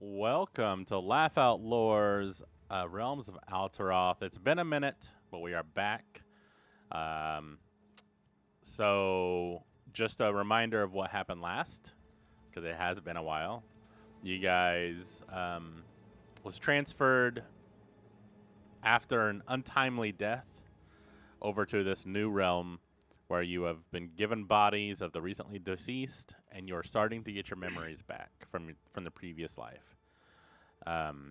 Welcome to Laugh Out Lore's Realms of Alteroth. It's been a minute, but we are back. Um, so, just a reminder of what happened last, because it has been a while. You guys was transferred after an untimely death over to this new realm where you have been given bodies of the recently deceased, and you're starting to get your memories back from the previous life.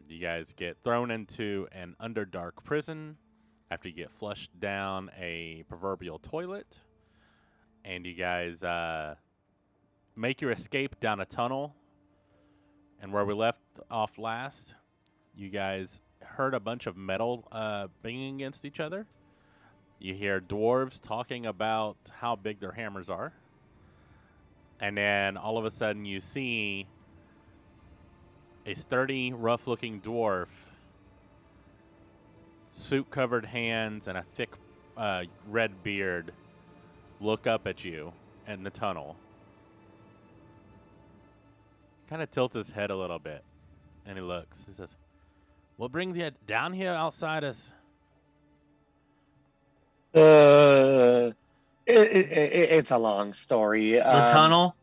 You guys get thrown into an underdark prison after you get flushed down a proverbial toilet, and you guys make your escape down a tunnel. And where we left off last, you guys heard a bunch of metal banging against each other. You hear dwarves talking about how big their hammers are. And then all of a sudden you see a sturdy, rough-looking dwarf, suit-covered hands and a thick red beard, look up at you in the tunnel. Kind of tilts his head a little bit, and he looks. He says, "What brings you down here outside us?" It's a long story. The tunnel.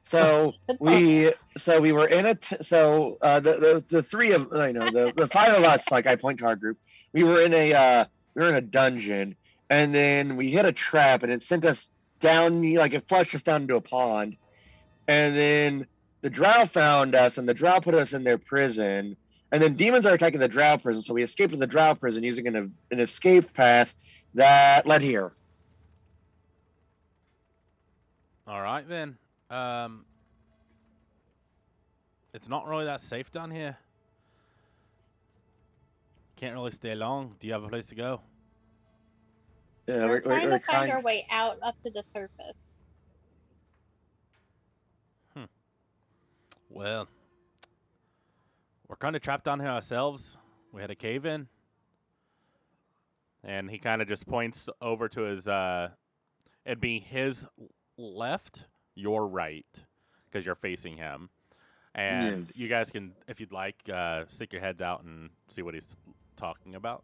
So we were in the three of the five of us, like I point to our group. We were in a dungeon, and then we hit a trap, and it sent us down, like it flushed us down into a pond, and then the drow found us, and the drow put us in their prison, and then demons are attacking the drow prison, so we escaped to the drow prison using an escape path that led here. All right, then. It's not really that safe down here. Can't really stay long. Do you have a place to go? Yeah, We're trying to find our way out up to the surface. Well, we're kind of trapped down here ourselves. We had a cave in. And he kind of just points over to his, it'd be his left, your right, because you're facing him. And you guys can, if you'd like, stick your heads out and see what he's talking about.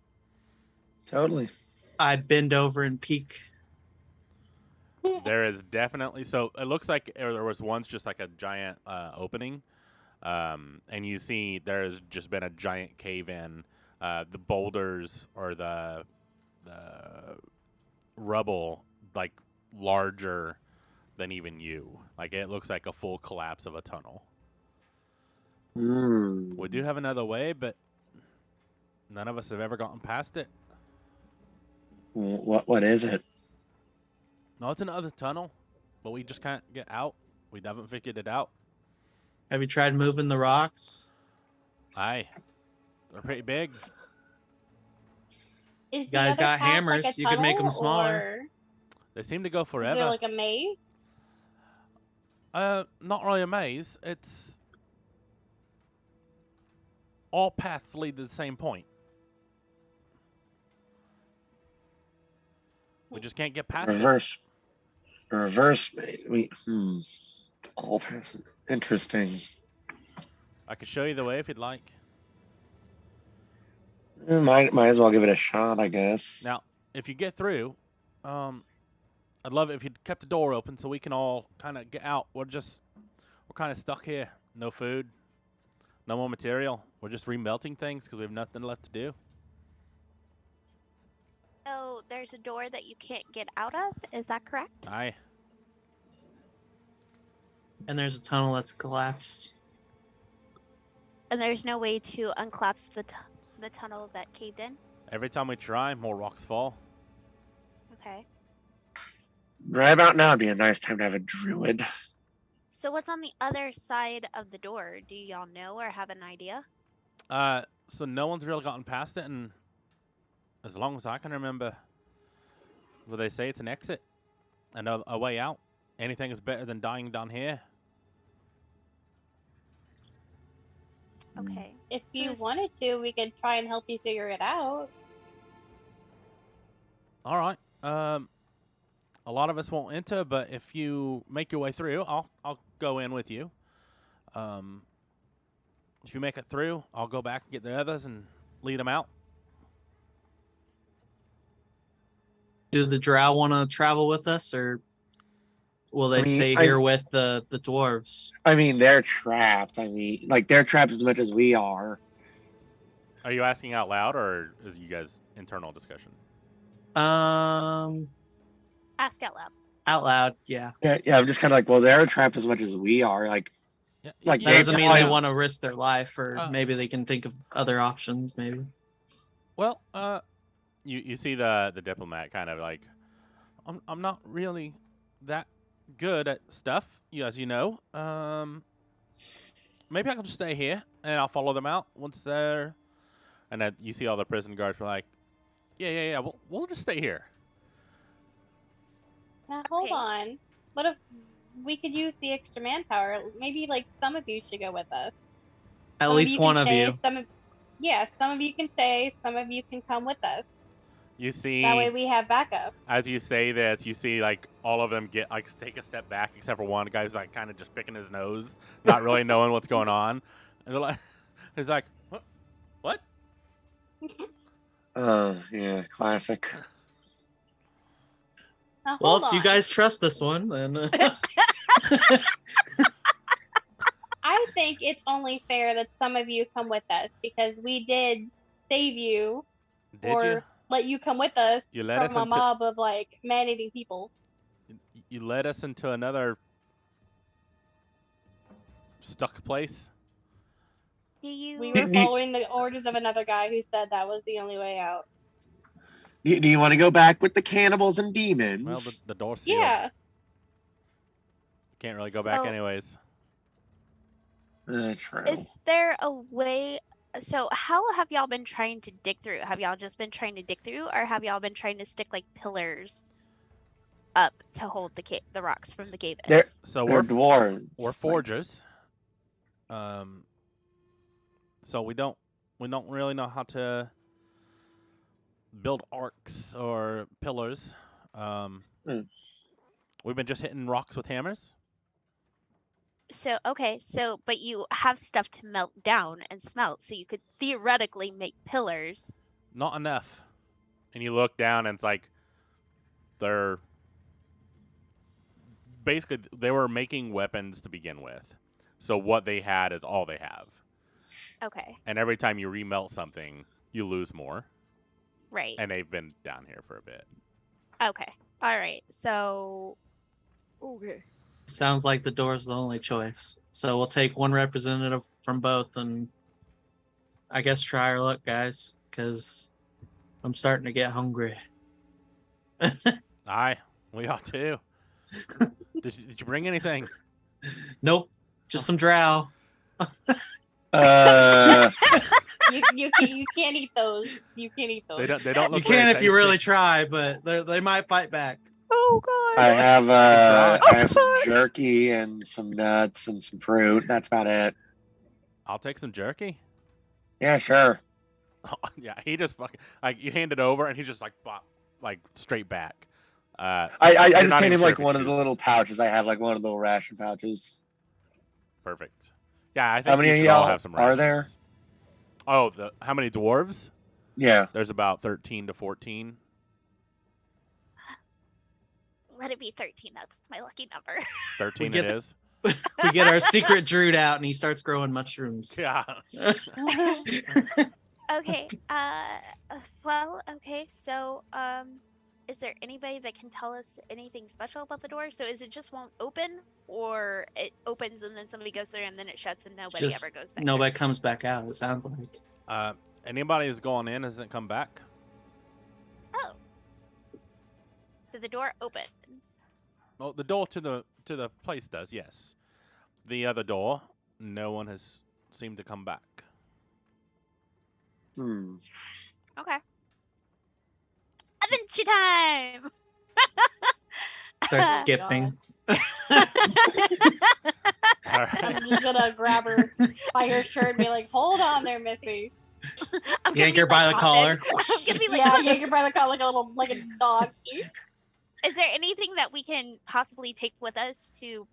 Totally. I bend over and peek. There is definitely, so it looks like there was once just like a giant opening. And you see there's just been a giant cave in. The boulders or the rubble, like, larger than even you. Like, it looks like a full collapse of a tunnel. We do have another way, but none of us have ever gotten past it. What is it? No, it's another tunnel, but we just can't get out. We haven't figured it out. Have you tried moving the rocks? Aye. They're pretty big. Is the Guys other got path hammers, like a you could make 'em tunnel, smaller. or They seem to go is forever. there like a maze? Not really a maze. It's all paths lead to the same point. We just can't get past it. Reverse. All paths. Interesting. I could show you the way if you'd like. Might as well give it a shot, I guess. Now, if you get through, I'd love it if you'd kept the door open so we can all kind of get out. We're kind of stuck here. No food, no more material. We're just remelting things because we have nothing left to do. So there's a door that you can't get out of? Is that correct? Aye. And there's a tunnel that's collapsed. And there's no way to uncollapse the tunnel that caved in? Every time we try, more rocks fall. Okay. Right about now would be a nice time to have a druid. So what's on the other side of the door? Do y'all know or have an idea? So no one's really gotten past it, and as long as I can remember, well, they say it's an exit, and a way out. Anything is better than dying down here. Okay. If you There's- wanted to, we could try and help you figure it out. All right. A lot of us won't enter, but if you make your way through, I'll go in with you. If you make it through, I'll go back and get the others and lead them out. Do the drow want to travel with us, or will they stay here with the dwarves? I mean, they're trapped. I mean, like, they're trapped as much as we are. Are you asking out loud, or is you guys internal discussion? Ask out loud. Out loud, yeah. Yeah. I'm just kind of like, well, they're trapped as much as we are. Like, Yeah, Like, That they doesn't mean probably- they want to risk their life, or Uh, maybe they can think of other options. Maybe. Well, you see the diplomat kind of like, I'm not really that good at stuff, as you know. Maybe I can just stay here and I'll follow them out once they're. And then you see all the prison guards were like, yeah. We'll just stay here. Now hold Okay. on. What if we could use the extra manpower? Maybe like some of you should go with us. At Some least one can of stay, you. some of you can stay. Some of you can come with us. You see, That way we have backup. as you say this, you see like all of them get like take a step back, except for one guy who's like kind of just picking his nose, not really knowing what's going on. And they're like, he's like, what? Yeah, classic. Now Well, hold if you on. guys trust this one, then I think it's only fair that some of you come with us because we did save you Did or you? let you come with us You led from us a into- mob of like man-eating people. You led us into another stuck place. Do you? We were following the orders of another guy who said that was the only way out. Do you want to go back with the cannibals and demons? Well, the door's sealed. Yeah. Can't really go back So- anyways. True. Is there a way? So, how have y'all been trying to dig through? Have y'all just been trying to dig through, or have y'all been trying to stick like pillars up to hold the rocks from the cave in? They're So they're dwarves. we're forgers. So we don't really know how to build arcs or pillars. We've been just hitting rocks with hammers. So, okay, but you have stuff to melt down and smelt, so you could theoretically make pillars. Not enough. And you look down and it's like they're basically they were making weapons to begin with. So what they had is all they have. Okay, And every time you remelt something, you lose more. right. And they've been down here for a bit. Okay, all right. So, okay. sounds like the door's the only choice. So we'll take one representative from both, and I guess try our luck, guys, because I'm starting to get hungry. Aye, we ought to. Did you bring anything? Nope, just some drow. You can't eat those. You can't eat those. They don't You look can very if you really tasty. try, but they might fight back. Oh god. I have Try. I have some jerky and some nuts and some fruit. That's about it. I'll take some jerky. Yeah, sure. Yeah, he just fucking like you hand it over and he just like bop, like straight back. I You're just not hand even him sure like if he one of the chooses. little pouches. I have like one of the little ration pouches. Perfect. Yeah, I think How many you of should all y'all have some are there? rations. Oh, how many dwarves? Yeah. There's about 13 to 14. Let it be 13. That's my lucky number. 13 get it the- is. We get our secret druid out, and he starts growing mushrooms. Yeah. Okay. Well, okay. So, is there anybody that can tell us anything special about the door? So, is it just won't open, or it opens and then somebody goes through and then it shuts and nobody Just ever goes back? Nobody comes back out. It sounds like. Anybody who's going in hasn't come back. Oh. So the door opens. Well, the door to the place does, yes. The other door, no one has seemed to come back. Okay. Adventure time. Start Oh, skipping. All right. I'm just gonna grab her by her shirt and be like, "Hold on there, Missy." I'm gonna Yank be her by like the collar. I'm gonna be like, Yeah, yank her by the collar like a dog. Is there anything that we can possibly take with us to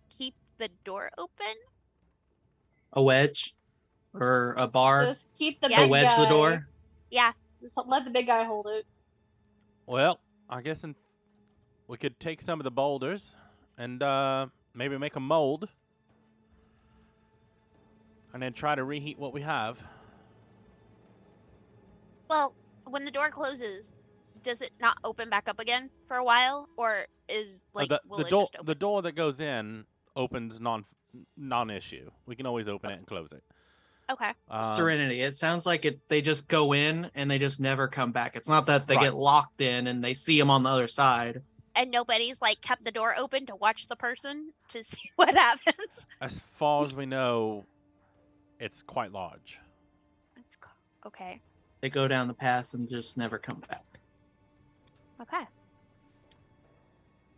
keep the door open? A wedge or a bar Just keep the Yeah. to big wedge guy. the door? Yeah. Just let the big guy hold it. Well, I guess we could take some of the boulders and maybe make a mold, and then try to reheat what we have. Well, when the door closes, does it not open back up again for a while, or is will the it door just open? the door that goes in opens non-issue. We can always open it and close it. Okay. Serenity. It sounds like they just go in and they just never come back. It's not that they Right. get locked in and they see them on the other side. And nobody's like kept the door open to watch the person to see what happens. As far as we know, it's quite large. Okay. They go down the path and just never come back. Okay.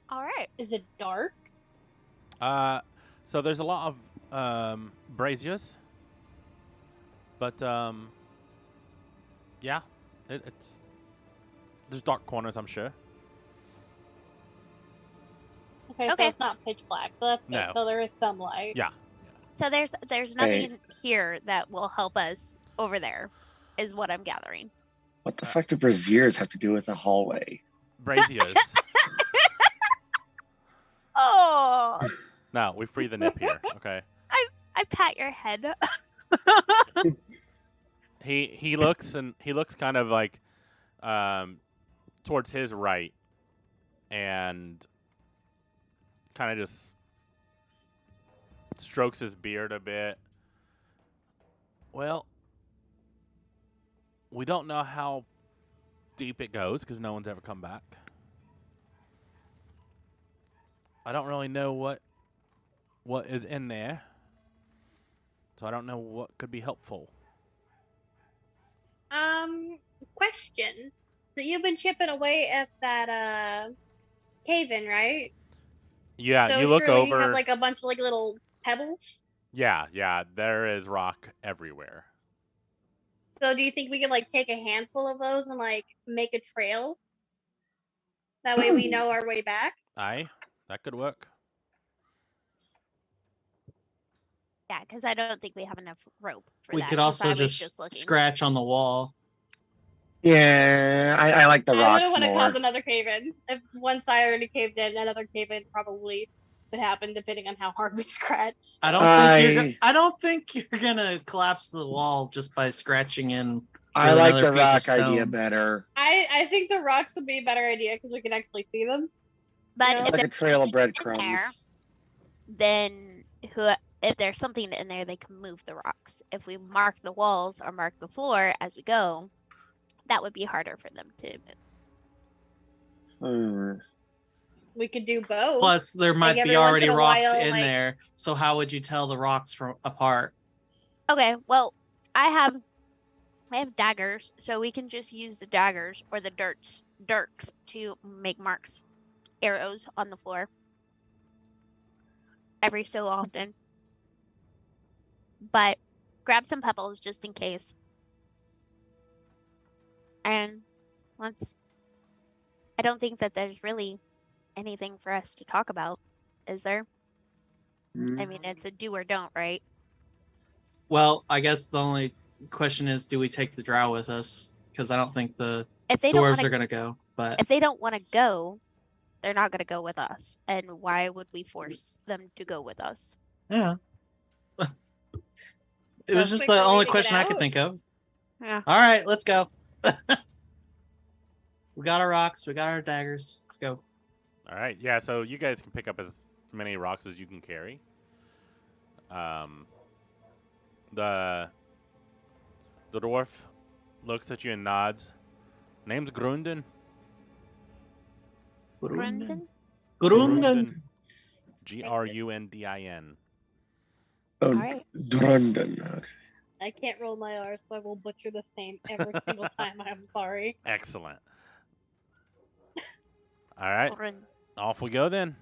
All right. Is it dark? So there's a lot of braziers, but yeah, it's there's dark corners, I'm sure. Okay, so Okay. it's not pitch black, so that's good. No. So there is some light. Yeah. So there's nothing here that will help us over there, is what I'm gathering. What the fuck do braziers have to do with a hallway? Braziers. Oh, No, we free the nip here. Okay. I pat your head. He looks kind of like towards his right, and kind of just strokes his beard a bit. Well, we don't know how deep it goes because no one's ever come back. I don't really know what is in there, so I don't know what could be helpful. Question. So you've been chipping away at that cave-in, right? Yeah, So you look surely over. you have like a bunch of like little pebbles. Yeah, there is rock everywhere. So do you think we could like take a handful of those and like make a trail? That way we know our way back. Aye, that could work. Yeah, because I don't think we have enough rope for We that. could 'cause I also was just looking. scratch on the wall. Yeah, I like the I rocks wouldn't want to more. cause another cave-in. If one side already caved in, another cave-in probably would happen depending on how hard we scratch. I don't think you're gonna collapse the wall just by scratching in. I with like another the piece of rock idea stone. better. I think the rocks would be a better idea because we can actually see them. But Yeah. if Like a there's trail of something in breadcrumbs. there, then if there's something in there, they can move the rocks. If we mark the walls or mark the floor as we go, that would be harder for them to move. We could do both. Plus, there might be every once already in a rocks while, in like- there. So how would you tell the rocks from apart? Okay, well, I have daggers, so we can just use the daggers or the dirks to make marks, arrows on the floor every so often. But grab some pebbles just in case. And I don't think that there's really anything for us to talk about, is there? I mean, it's a do or don't, right? Well, I guess the only question is, do we take the drow with us? Because I don't think the If they don't dwarves want are gonna go. But if they don't want to go, they're not going to go with us. And why would we force them to go with us? yeah, it was Sounds just like the we're only waiting it question I could out. think of. Yeah. All right, let's go. We got our rocks. We got our daggers. Let's go. All right, yeah. So you guys can pick up as many rocks as you can carry. The dwarf looks at you and nods. Name's Grunden. Brendan? Grunden. Grundin. Oh, Alright. Drunden. Okay. I can't roll my R, so I will butcher this name every single time. I'm sorry. Excellent. All right, Brendan. off we go then.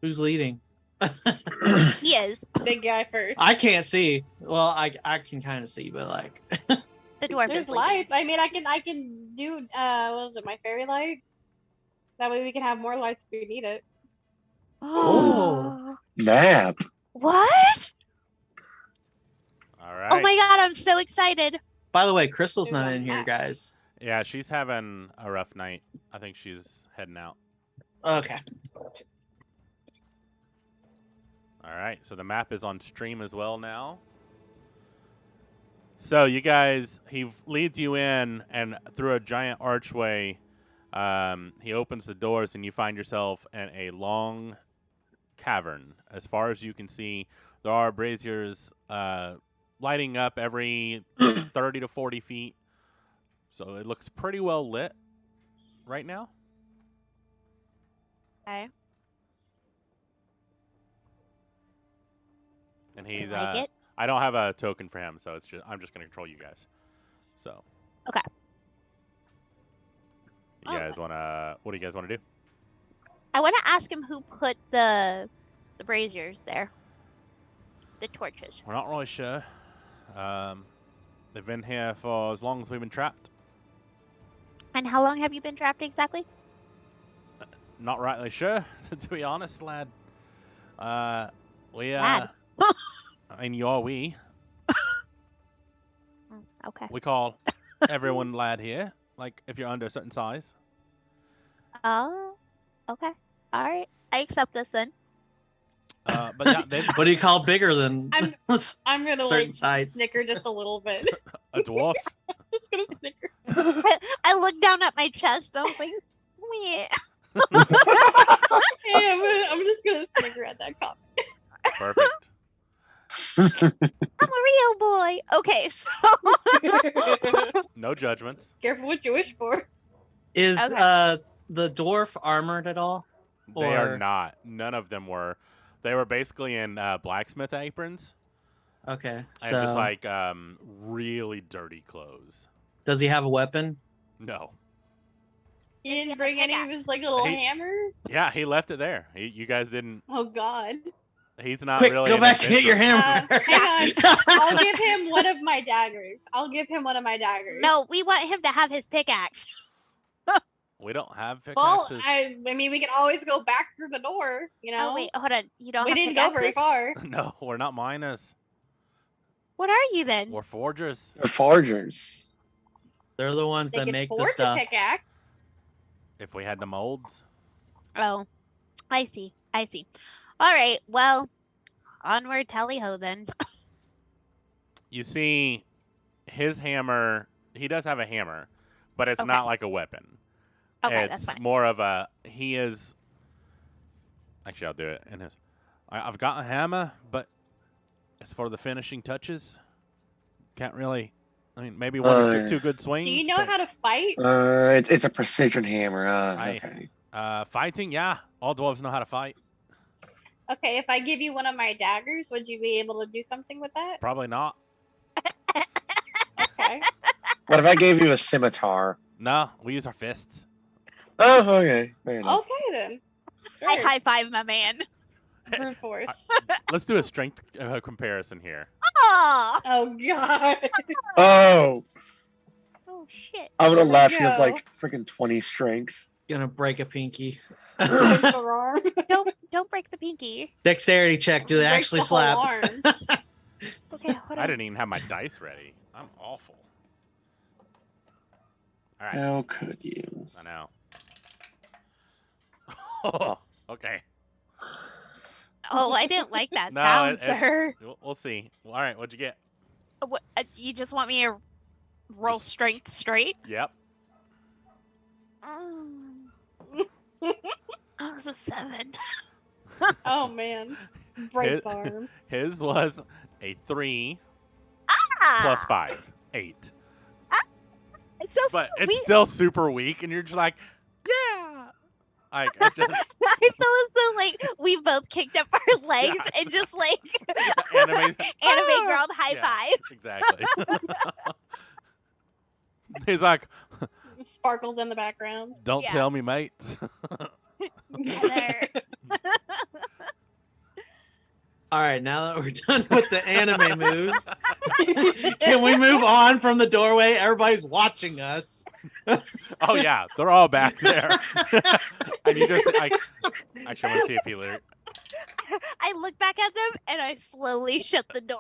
Who's leading? He is. Big guy first. I can't see. Well, I can kind of see, but like, The dwarf There's is leading. lights. I mean, I can do what was it? My fairy lights. That way we can have more lights if we need it. Oh. Nap. What? All right. Oh my god, I'm so excited. By the way, Crystal's There's not a in here, map. guys. Yeah, she's having a rough night. I think she's heading out. Okay. All right, so the map is on stream as well now. So you guys, he leads you in, and through a giant archway, he opens the doors, and you find yourself in a long cavern. As far as you can see, there are braziers lighting up every 30 to 40 feet. So it looks pretty well lit right now. Okay. And he's Like it? I don't have a token for him, so I'm just gonna control you guys. So Okay. you guys wanna what do you guys wanna do? I want to ask him who put the braziers there. The torches. We're not really sure. They've been here for as long as we've been trapped. And how long have you been trapped exactly? Not rightly sure, to be honest, lad. Lad. I mean, you're we. Okay. We call everyone lad here. Like if you're under a certain size. Oh. Okay. All right. I accept this then. But yeah, they What do you call bigger than I'm gonna certain like size? snicker just a little bit. a dwarf. Just gonna snicker. I looked down at my chest. I was like, meh. Hey, I'm just gonna snicker at that cop. Perfect. I'm a real boy. Okay, so No judgments. Careful what you wish for. Is Okay. the dwarf armored at all? They are Or- not. None of them were. They were basically in blacksmith aprons Okay. and So just like really dirty clothes. does he have a weapon? No. He Does he didn't have a bring any of pickaxe? his like little He- hammers. Yeah, he left it there. You guys didn't. Oh God. He's not Quick, really. go an back and get your adventurer. hammer. Hang on. I'll give him one of my daggers. I'll give him one of my daggers. no, we want him to have his pickaxe. We don't have Well, pickaxes. I mean, we can always go back through the door. You know. Oh wait, hold on. You don't we have didn't go very pickaxes? far. No, we're not miners. What are you then? We're forgers. They're forgers. They're the ones They that could make the forge a stuff. pickaxe. If we had the molds. Oh, I see. I see. All right. Well, onward, tally ho then. You see, his hammer. He does have a hammer, but it's Okay. not like a weapon. Okay, it's that's fine. more of a. He is. Actually, I'll do it in his. I've got a hammer, but it's for the finishing touches. Can't really. I mean, maybe one or two good swings. Do you know but, how to fight? It's a precision hammer. I- Okay. fighting? Yeah, all dwarves know how to fight. Okay, if I give you one of my daggers, would you be able to do something with that? Probably not. Okay. What if I gave you a scimitar? No, we use our fists. Oh, okay. Fair enough. Okay then. I Sure. high five my man. Brute force. Let's do a strength comparison here. Aw. Oh God. Oh, Oh shit. I'm gonna Here we laugh. He has go. like freaking 20 strength. Gonna break a pinky. Forearm. Don't break the pinky. Dexterity check. Do they Breaks actually the whole slap? arm. Okay, hold I on. didn't even have my dice ready. I'm awful. All right, How could you? I know. Oh, okay. Oh, I didn't like that No, sound, it- sir. We'll see. All right, what'd you get? What, you just want me to roll Just- strength straight? Yep. That was a 7. Oh man. Break Hit- the arm. His was a 3 Ah, plus 5, 8. It's so But it's sweet. still super weak, and you're just like, yeah. Like, it's just I feel as though like we both kicked up our legs Yeah. and just like anime. anime girl high Yeah. five. Exactly. He's like, Sparkles in the background. don't Yeah. tell me, mates. There. All right, now that we're done with the anime moves, can we move on from the doorway? Everybody's watching us. Oh yeah, they're all back there. And you just like, actually, I want to see if he. I look back at them and I slowly shut the door.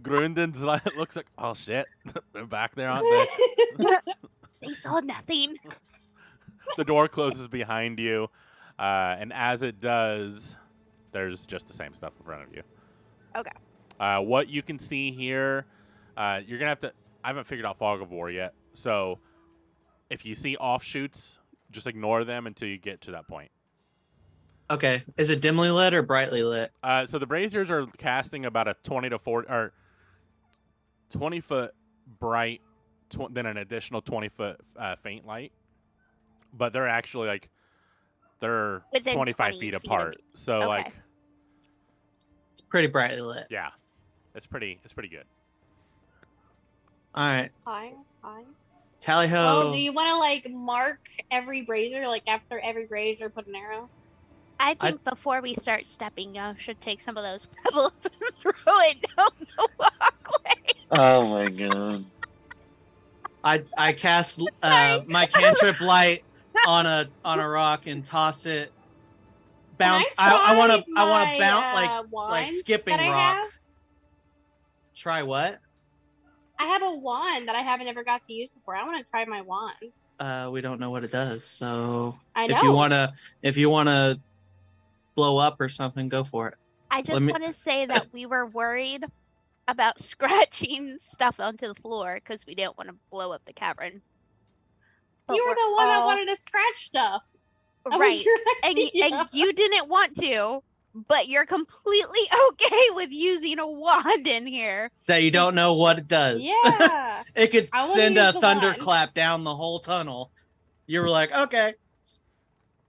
Grundon's looks like, oh shit, they're back there, aren't they? They saw nothing. The door closes behind you, and as it does, there's just the same stuff in front of you. Okay. What you can see here, you're gonna have to. I haven't figured out Fog of War yet, so if you see offshoots, just ignore them until you get to that point. Okay. Is it dimly lit or brightly lit? So the braziers are casting about a 20 to 40 or 20 foot bright, then an additional 20 foot faint light. But they're actually like they're Within 25 20 feet feet of apart. me. So Okay. like It's pretty brightly lit. yeah, it's pretty good. All right. Fine, fine. Tally ho. Well, do you want to like mark every brazier? Like after every brazier, put an arrow. I think before we start stepping, y'all should take some of those pebbles and throw it down the walkway. Oh my god. I cast my cantrip light on a rock and toss it. Bounce. I want to bounce like wand skipping that I rock. have? Try what? I have a wand that I haven't ever got to use before. I want to try my wand. We don't know what it does. So I know. if you wanna blow up or something, go for it. I just want to say that we were worried about scratching stuff onto the floor because we didn't want to blow up the cavern. But You were we're the one that all- wanted to scratch stuff. That was right, your and idea. you didn't want to, but you're completely okay with using a wand in here. That you don't know what it does. Yeah. It could I wanna send use a the thunderclap down the whole tunnel. You were like, okay.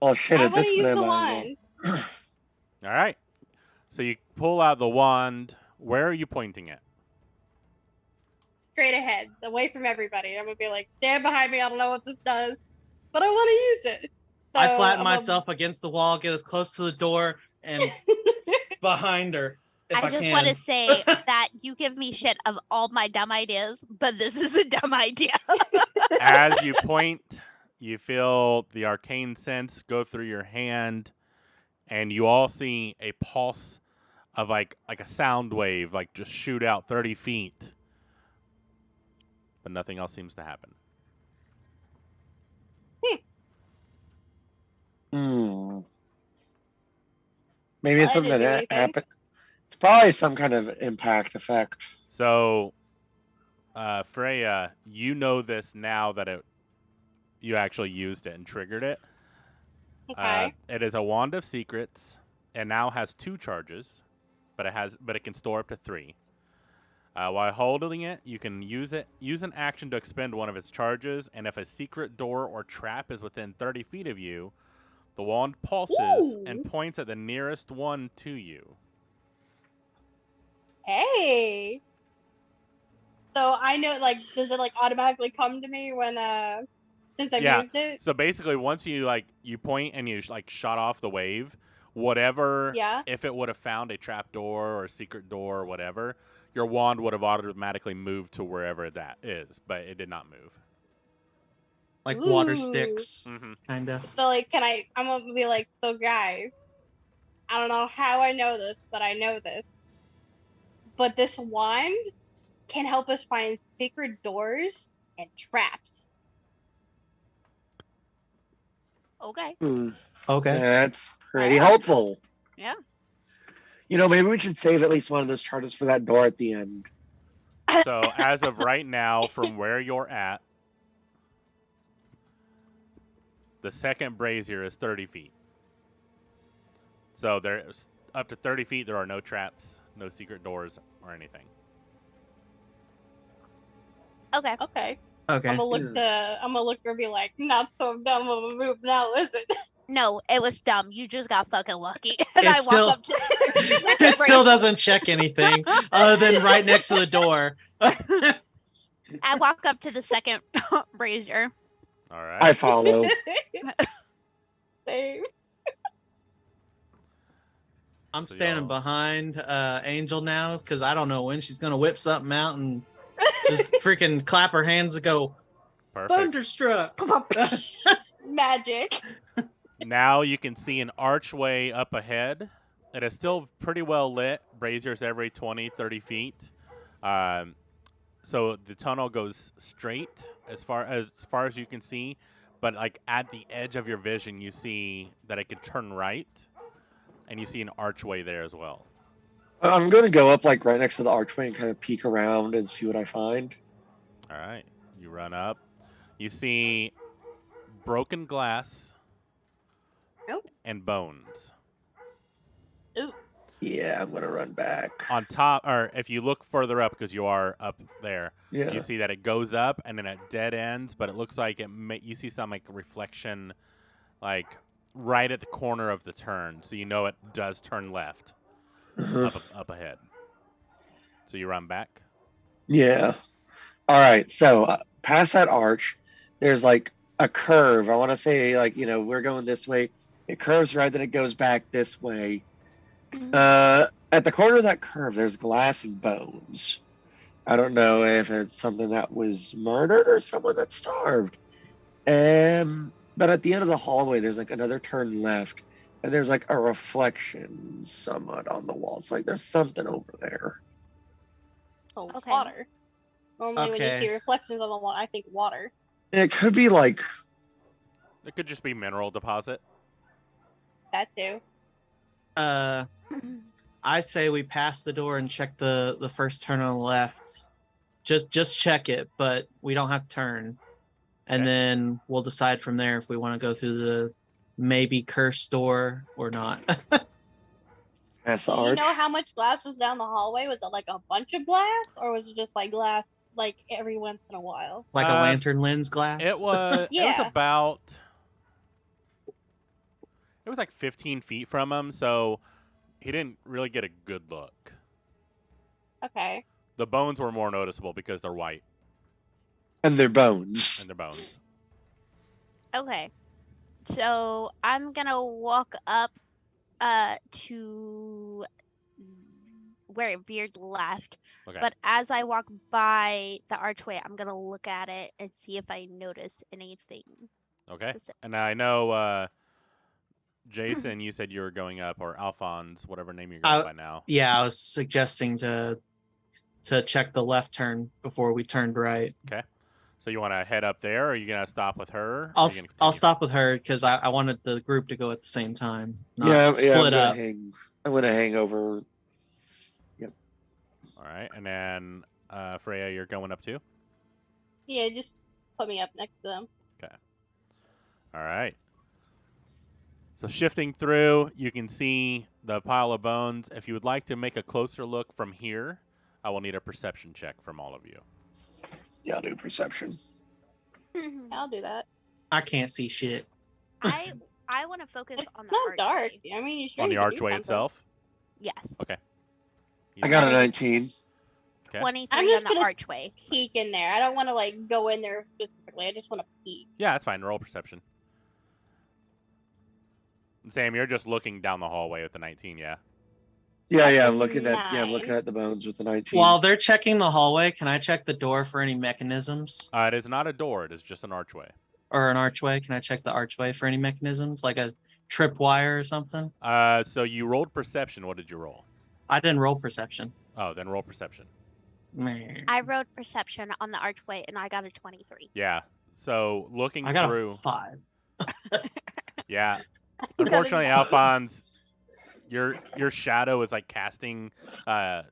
Oh shit! I At want this to use point, the I might as well. wand. All right. So you pull out the wand. Where are you pointing it? Straight ahead, away from everybody. I'm gonna be like, stand behind me. I don't know what this does, but I want to use it. I So, flatten I'm myself against the wall, get as close to the door and behind her. If I just can. want to say that you give me shit of all my dumb ideas, but this is a dumb idea. As you point, you feel the arcane sense go through your hand, and you all see a pulse of like a sound wave, like just shoot out 30 feet. But nothing else seems to happen. Hmm. Maybe it's I something didn't do that anything. happened. It's probably some kind of impact effect. So, Freya, you know this now that you actually used it and triggered it. Okay. It is a wand of secrets. It now has 2 charges, but it can store up to 3. While holding it, you can use an action to expend one of its charges, and if a secret door or trap is within 30 feet of you, the wand pulses and Ooh. points at the nearest one to you. Hey. So I know, like, does it like automatically come to me when since I've Yeah. used it? So basically, once you point and you shot off the wave, whatever, Yeah. if it would have found a trap door or a secret door or whatever, your wand would have automatically moved to wherever that is, but it did not move. Like water Ooh. sticks, Mm-hmm. kind of. So like, I'm gonna be like, so guys, I don't know how I know this, but I know this. But this wand can help us find secret doors and traps. Okay. Hmm. Okay. That's pretty Yeah. hopeful. Yeah. You know, maybe we should save at least one of those charges for that door at the end. So as of right now, from where you're at, the second brazier is 30 feet. So there's up to 30 feet. There are no traps, no secret doors, or anything. Okay. Okay. Okay. I'm gonna look and be like, not so dumb of a move now, is it? No, it was dumb. You just got fucking lucky. And I It's walk still- up to the It still doesn't check anything other than right next to the door. I walk up to the second brazier. All right. I follow. Same. I'm So standing y'all- behind Angel now because I don't know when she's gonna whip something out and just freaking clap her hands and go Perfect. thunderstruck. Magic. Now you can see an archway up ahead. It is still pretty well lit. Braziers every 20, 30 feet. So the tunnel goes straight as far as you can see, but like at the edge of your vision, you see that it could turn right, and you see an archway there as well. I'm going to go up like right next to the archway and kind of peek around and see what I find. All right, you run up. You see broken glass Nope. and bones. Ooh. Yeah, I'm going to run back. On top, or if you look further up, because you are up there, Yeah. you see that it goes up and then it dead ends, but it looks like you see some like reflection, like right at the corner of the turn, so you know it does turn left up ahead. So you run back. Yeah. All right. So past that arch, there's like a curve. I want to say like, we're going this way. It curves right, then it goes back this way. At the corner of that curve, there's glass and bones. I don't know if it's something that was murdered or someone that starved. But at the end of the hallway, there's like another turn left, and there's like a reflection somewhat on the wall. It's like there's something over there. So it's Okay. water. Normally, when you Okay. see reflections on the wall, I think water. It could be like It could just be mineral deposit. That too. I say we pass the door and check the first turn on the left. Just check it, but we don't have to turn. And Okay. then we'll decide from there if we want to go through the maybe cursed door or not. past the Do you arch. know how much glass was down the hallway? Was it like a bunch of glass, or was it just like glass, like every once in a while? Like a lantern lens glass. It was. It was Yeah. about. It was like 15 feet from him, so he didn't really get a good look. Okay. The bones were more noticeable because they're white And their bones. and they're bones. Okay. So I'm gonna walk up to where Beard left. Okay. But as I walk by the archway, I'm gonna look at it and see if I notice anything. Okay. specific. And I know, Jason, you said you were going up, or Alphonse, whatever name you're going by now. Yeah, I was suggesting to check the left turn before we turned right. So you want to head up there, or are you going to stop with her? Or I'll are you gonna I'll continue? stop with her because I wanted the group to go at the same time, not Yeah, I'm split gonna up. hang. I'm gonna hang over. All right. And then, Freya, you're going up too? Yeah, just put me up next to them. All right. So shifting through, you can see the pile of bones. If you would like to make a closer look from here, I will need a perception check from all of you. Yeah, I'll do perception. I'll do that. I can't see shit. I want to focus It's on the not dark. archway. I mean, you sure On you the could do archway something. itself? Yes. Okay. I got a Okay. 19. Okay. 23 I'm on just the gonna archway. Peek in there. I don't want to like go in there specifically. I just want to peek. Yeah, that's fine. Roll perception. Sam, you're just looking down the hallway with the 19, yeah? Yeah, That's a I'm looking nine. at the bones with the 19. While they're checking the hallway, can I check the door for any mechanisms It is not a door. It is just an archway. or an archway? Can I check the archway for any mechanisms, like a tripwire or something? So you rolled perception. What did you roll? I didn't roll perception. Oh, then roll perception. Man. I wrote perception on the archway and I got a 23. Yeah. So looking I got through. a 5. Yeah. You got a Unfortunately, nine. Alphonse, your shadow is like casting.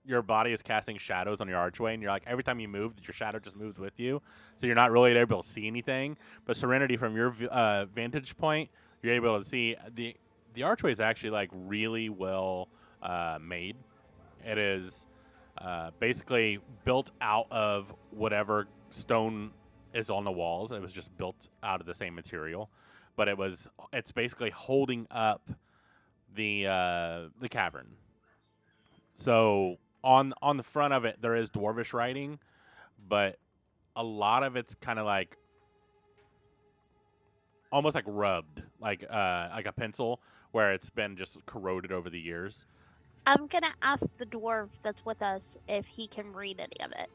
Your body is casting shadows on your archway, and you're like every time you move, your shadow just moves with you, so you're not really able to see anything. But Serenity, from your vantage point, you're able to see the archway is actually like really well made. It is basically built out of whatever stone is on the walls. It was just built out of the same material, but it's basically holding up the cavern. So on the front of it there is Dwarvish writing, but a lot of it's kind of like almost like rubbed, like a pencil, where it's been just corroded over the years. I'm going to ask the dwarf that's with us if he can read any of it.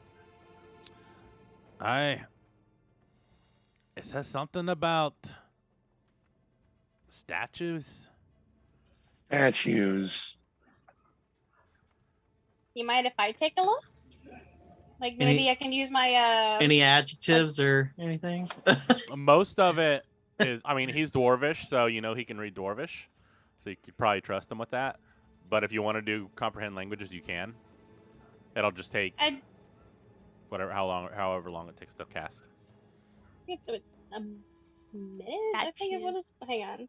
It says something about Statues? Statues. You mind if I take a look? Like maybe I can use my Any adjectives or anything? Most of it is, I mean, he's Dwarvish, so you know he can read Dwarvish. So you could probably trust him with that. But if you want to do comprehend languages, you can. It'll just take however long it takes to cast. a minute. I think it was. Hang on.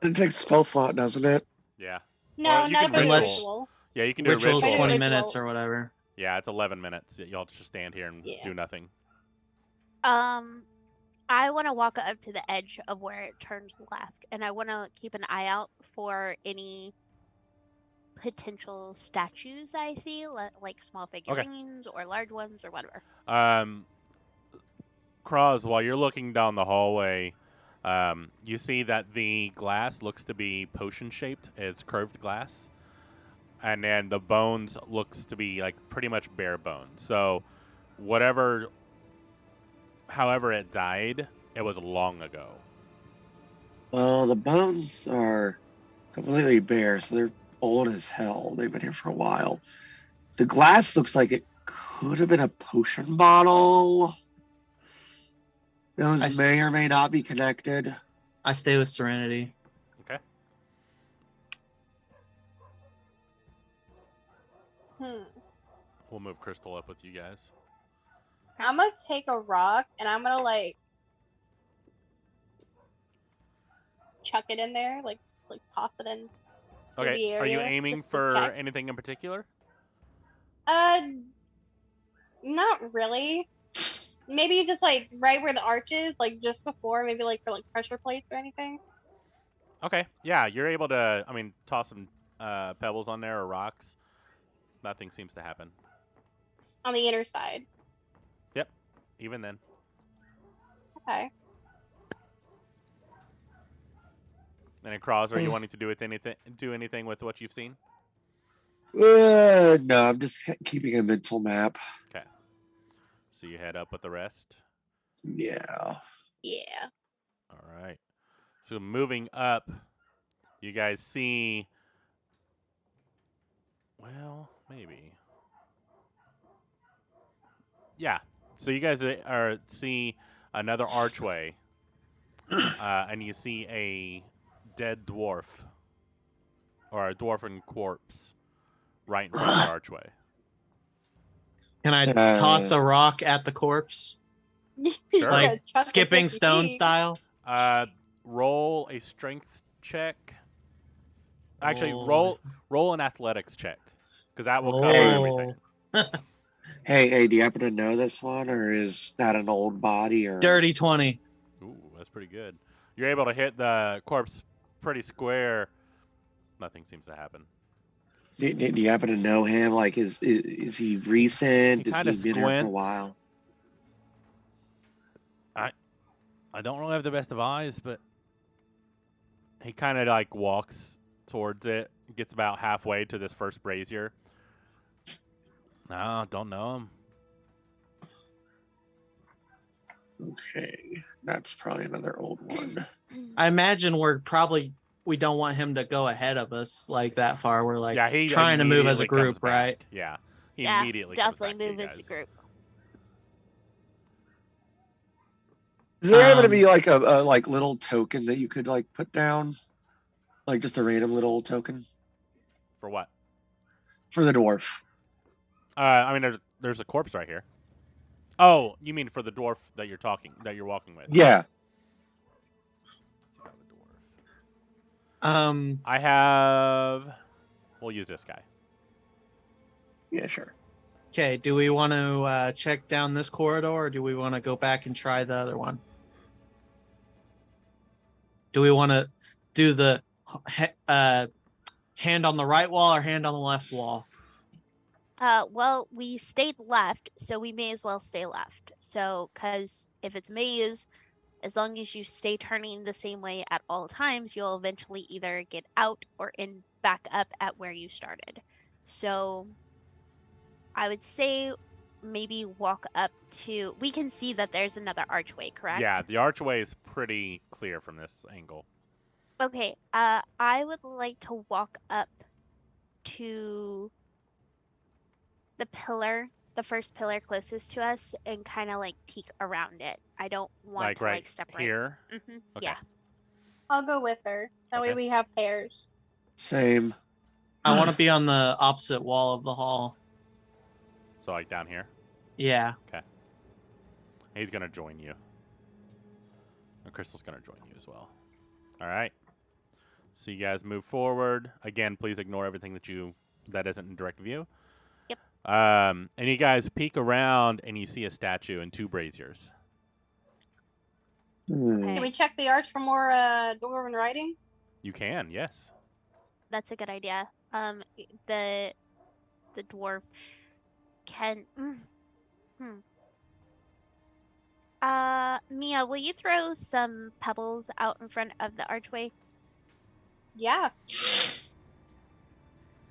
It takes a spell slot, doesn't it? Yeah. No, you not can if I do ritual. ritual. Yeah, you can do Ritual's a ritual. 20 Ritual. minutes or whatever. Yeah, it's 11 minutes. You'll just stand here and do nothing. I want to walk up to the edge of where it turns left, and I want to keep an eye out for any potential statues I see, like small figurines or large ones or whatever. Cross, while you're looking down the hallway, you see that the glass looks to be potion-shaped. It's curved glass. And then the bones looks to be like pretty much bare bones. So however it died, it was long ago. Well, the bones are completely bare, so they're old as hell. They've been here for a while. The glass looks like it could have been a potion bottle. Those may or may not be connected. I stay with Serenity. Okay. We'll move Crystal up with you guys. I'm gonna take a rock and I'm gonna like chuck it in there, like toss it in. Okay. The area, Are you aiming just to for check. anything in particular? Not really. Maybe just like right where the arch is, like just before, maybe like for like pressure plates or anything. Okay. Yeah, you're able to, toss some pebbles on there or rocks. Nothing seems to happen. On the inner side. Yep. Even then. Okay. And then Cross, are you wanting to do anything with what you've seen? No, I'm just keeping a mental map. Okay. So you head up with the rest? Yeah. Yeah. All right. So moving up, you guys see, well, maybe. Yeah. So you guys see another archway, and you see a dead dwarf or a dwarven corpse right in front of the archway. Can I toss a rock at the corpse? Sure. Like skipping stone style? Roll a strength check. Actually, roll an athletics check, because that will cover everything. Hey, do you happen to know this one, or is that an old body? Or Dirty 20. Ooh, that's pretty good. You're able to hit the corpse pretty square. Nothing seems to happen. Do you happen to know him? Like, is he recent? Has he been here for a while? I don't really have the best of eyes, but he kind of like walks towards it, gets about halfway to this first brazier. No, don't know him. Okay, that's probably another old one. I imagine we don't want him to go ahead of us like that far. We're like trying to move as a group, right? Yeah. He Yeah, immediately definitely move as a group. Is there going to be like a like little token that you could like put down, like just a random little token For what? for the dwarf? There's a corpse right here. Oh, you mean for the dwarf that you're walking with? Yeah. I have. We'll use this guy. Yeah, sure. Okay, do we want to check down this corridor, or do we want to go back and try the other one? Do we want to do the hand on the right wall or hand on the left wall? Well, we stayed left, so we may as well stay left. So, because if it's maze, as long as you stay turning the same way at all times, you'll eventually either get out or back up at where you started. So, I would say maybe walk up to. We can see that there's another archway, correct? Yeah, the archway is pretty clear from this angle. Okay. I would like to walk up to the pillar, the first pillar closest to us, and kind of like peek around it. I don't want Like to right like step right. here. Mm-hmm. Okay. Yeah. I'll go with her. That way Okay. we have pairs. Same. I want to be on the opposite wall of the hall. So like down here. Yeah. He's gonna join you. And Crystal's gonna join you as well. All right. So you guys move forward. Again, please ignore everything that isn't in direct view. Yep. And you guys peek around and you see a statue and 2 braziers. Hmm. Can we check the arch for more dwarven writing? You can, yes. That's a good idea. The dwarf can. Mia, will you throw some pebbles out in front of the archway? Yeah.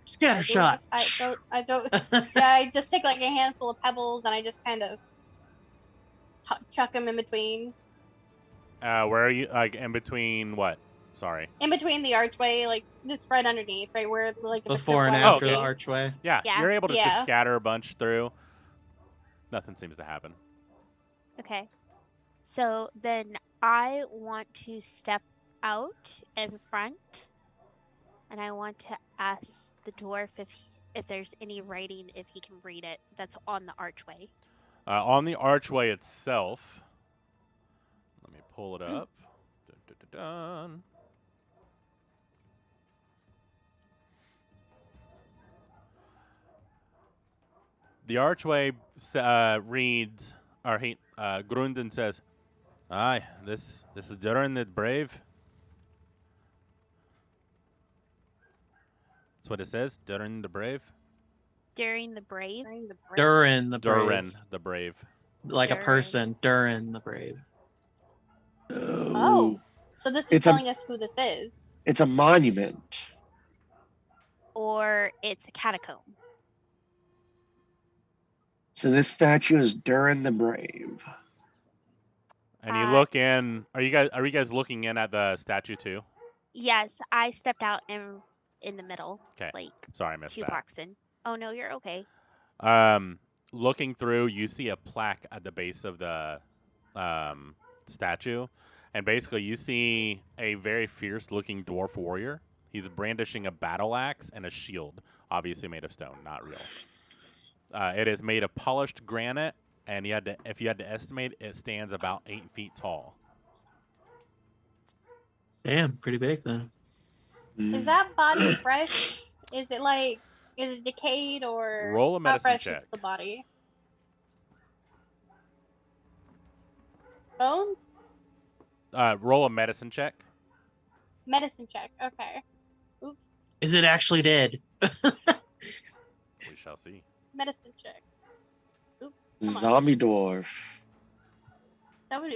Scatter shot. I don't. Yeah, I just take like a handful of pebbles and I just kind of chuck them in between. Where are you? Like in between what? Sorry. In between the archway, like just right underneath, right where like if it's Before and just after okay. the archway. Yeah, Yeah. you're able to just Yeah. scatter a bunch through. Nothing seems to happen. Okay. So then I want to step out in front, and I want to ask the dwarf if there's any writing, if he can read it, that's on the archway. On the archway itself, let me pull it up. Dun, dun, dun, dun. The archway reads, or Grunden says, "Aye, this is Durin the Brave." That's what it says, Durin the Brave. During the brave. Durin the Brave. Durin the Brave. Like a Durin. person. Durin the Brave. Oh, so this is It's a- telling us who this is. It's a monument. Or it's a catacomb. So this statue is Durin the Brave. And you look in. Are you guys looking in at the statue too? Yes, I stepped out in the middle. 'Kay. Like Sorry, I missed 2 that. blocks in. Oh no, you're okay. Looking through, you see a plaque at the base of the statue, and basically you see a very fierce-looking dwarf warrior. He's brandishing a battle axe and a shield, obviously made of stone, not real. It is made of polished granite, and if you had to estimate, it stands about 8 feet tall. Damn, pretty big then. Is that body fresh? Is it decayed or Roll a how medicine fresh check. is the body? Bones? Roll a medicine check. Medicine check. Okay. Is it actually dead? We shall see. Medicine check. Come on. Zombie dwarf. That would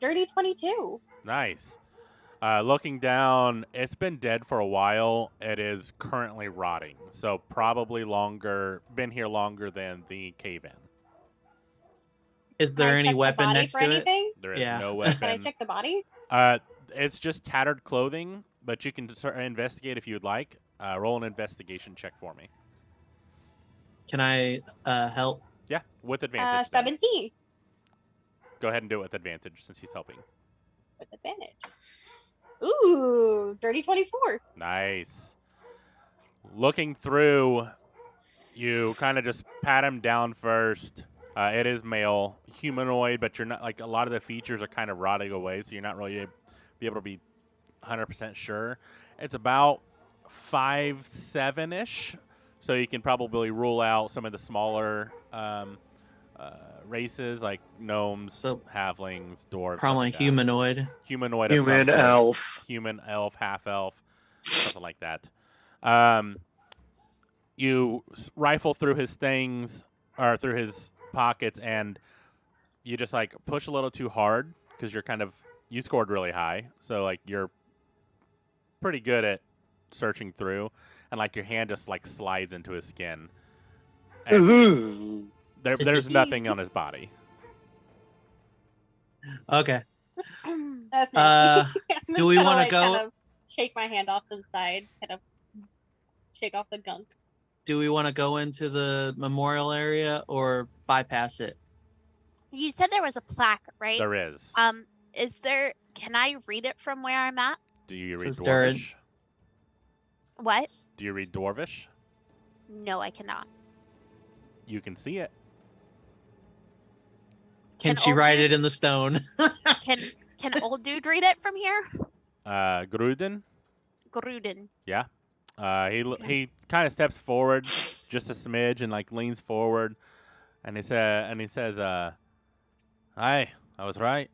dirty 22. Nice. Looking down, it's been dead for a while. It is currently rotting, so probably been here longer than the cave-in. Is Can there I any check the weapon body next for to it? anything? There is Yeah. no Can I weapon. check the body? It's just tattered clothing, but you can investigate if you would like. Roll an investigation check for me. Can I help? Yeah, with advantage. then. 17 Go ahead and do it with advantage since he's helping. with advantage. Ooh, dirty 24. Nice. Looking through, you kind of just pat him down first. It is male, humanoid, but you're not like a lot of the features are kind of rotting away, so you're not really be able to be 100% sure. It's about 5'7" so you can probably rule out some of the smaller races like gnomes, So, halflings, dwarves. Probably something like that. humanoid. Humanoid, of some Human sort. elf. Human, elf, half elf, something like that. You rifle through his things or through his pockets, and you just like push a little too hard because you scored really high, so like you're pretty good at searching through, and like your hand just like slides into his skin. And Ooh. there's nothing on his body. Okay. That's Uh, nasty. I'm Do just we kinda, wanna like, go- kind of shake my hand off to the side, kind of shake off the gunk. Do we want to go into the memorial area or bypass it? You said there was a plaque, right? There is. Is there? Can I read it from where I'm at? Do you read Says there- Dwarvish? What? Do you read Dwarvish? No, I cannot. You can see it. Can Can she old write dude- it in the stone? Can old dude read it from here? Gruden. Gruden. Yeah. He kind of steps forward just a smidge and like leans forward, and he says, "Aye, I was right.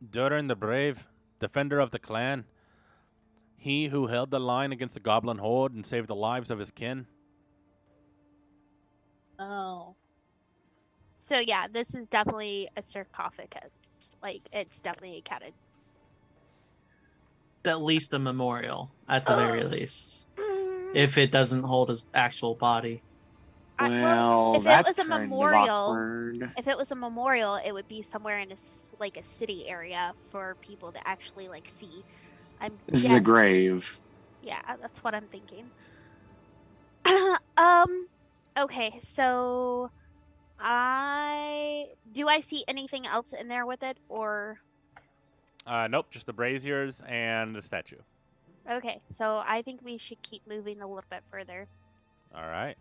Durin the brave, defender of the clan. He who held the line against the goblin horde and saved the lives of his kin." Oh. So yeah, this is definitely a sarcophagus. Like it's definitely a catted. At least a memorial, at the very least. If it doesn't hold his actual body. Well, if it that's was a kind of memorial, awkward. if it was a memorial, it would be somewhere in like a city area for people to actually like see. This is a grave. Yeah, that's what I'm thinking. Okay, so do I see anything else in there with it, or Nope, just the braziers and the statue. okay? So I think we should keep moving a little bit further. All right.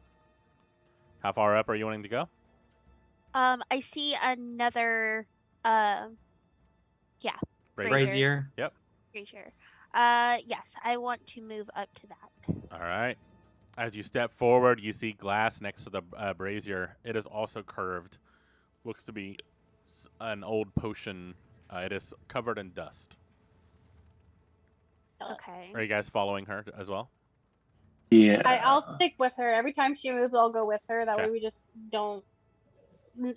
How far up are you wanting to go? I see another Brazier. Brazier. brazier. Yes, I want to move up to that. All right. As you step forward, you see glass next to the brazier. It is also curved. Looks to be an old potion. It is covered in dust. Okay. Are you guys following her as well? Yeah. I'll stick with her. Every time she moves, I'll go with her. That Okay. way we just don't.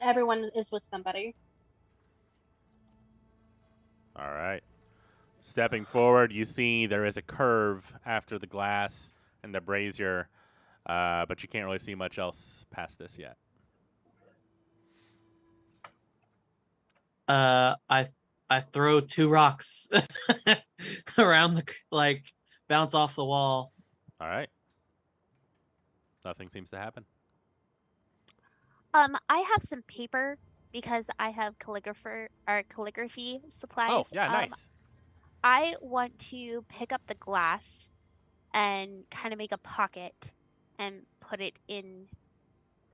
Everyone is with somebody. All right. Stepping forward, you see there is a curve after the glass and the brazier, but you can't really see much else past this yet. I throw 2 rocks around bounce off the wall. All right. Nothing seems to happen. I have some paper because I have calligraphy supplies. Oh, yeah, nice. I want to pick up the glass and kind of make a pocket and put it in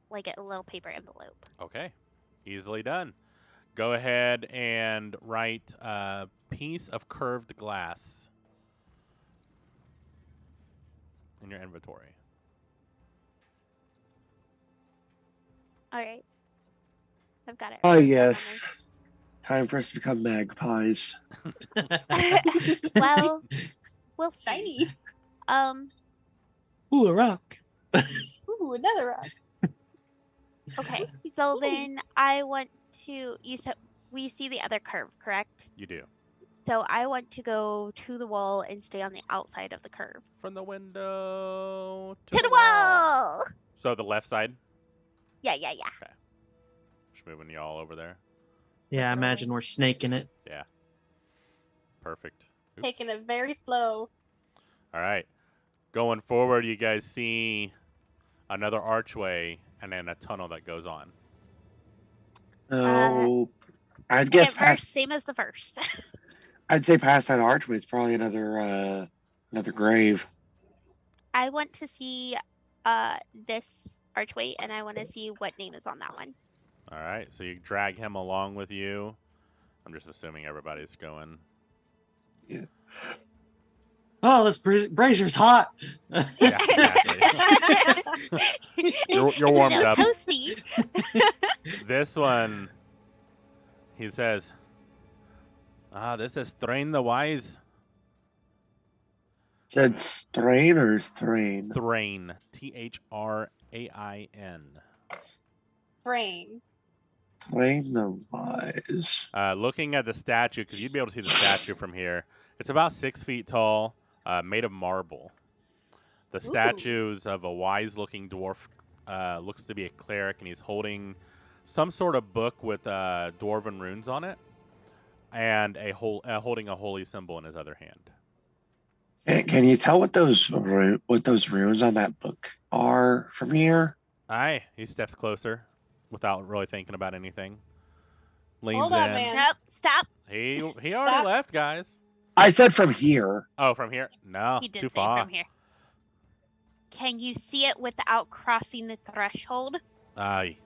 like a little paper envelope. Okay. Easily done. Go ahead and write a piece of curved glass in your inventory. All right. I've got it. Oh, written down on yes. Time for us to become magpies. there. Well, we'll see. Shiny. Ooh, a rock. Ooh, another rock. Okay. So then I want to. You said we see the other curve, correct? You do. So I want to go to the wall and stay on the outside of the curve. From the window To the wall. So the left side. Yeah. Just moving y'all over there. Yeah, I imagine we're snaking it. Yeah. Perfect. Oops. Taking it very slow. All right. Going forward, you guys see another archway and then a tunnel that goes on. Oh, I'd Second guess verse, past. same as the first. I'd say past that archway, it's probably another grave. I want to see this archway, and I want to see what name is on that one. All right. So you drag him along with you. I'm just assuming everybody's going. Oh, this brazier's hot. Yeah, exactly. You're It's a warmed little up. Toasty. This one, he says, this is Thrain the Wise. Said strain or thrain? Thrain. Thrain. Brain. Thrain the wise. Looking at the statue, because you'd be able to see the statue from here, it's about 6 feet tall, made of marble. The statue's of a wise-looking dwarf. Looks to be a cleric, and he's holding some sort of book with dwarven runes on it. and holding a holy symbol in his other hand. Can you tell what those runes on that book are from here? Aye, he steps closer without really thinking about anything. Leans Hold up, in. man. Nope. Stop. He already Stop. left, guys. I said from here. Oh, from here? No, He did too say far. from here. Can you see it without crossing the threshold? Aye,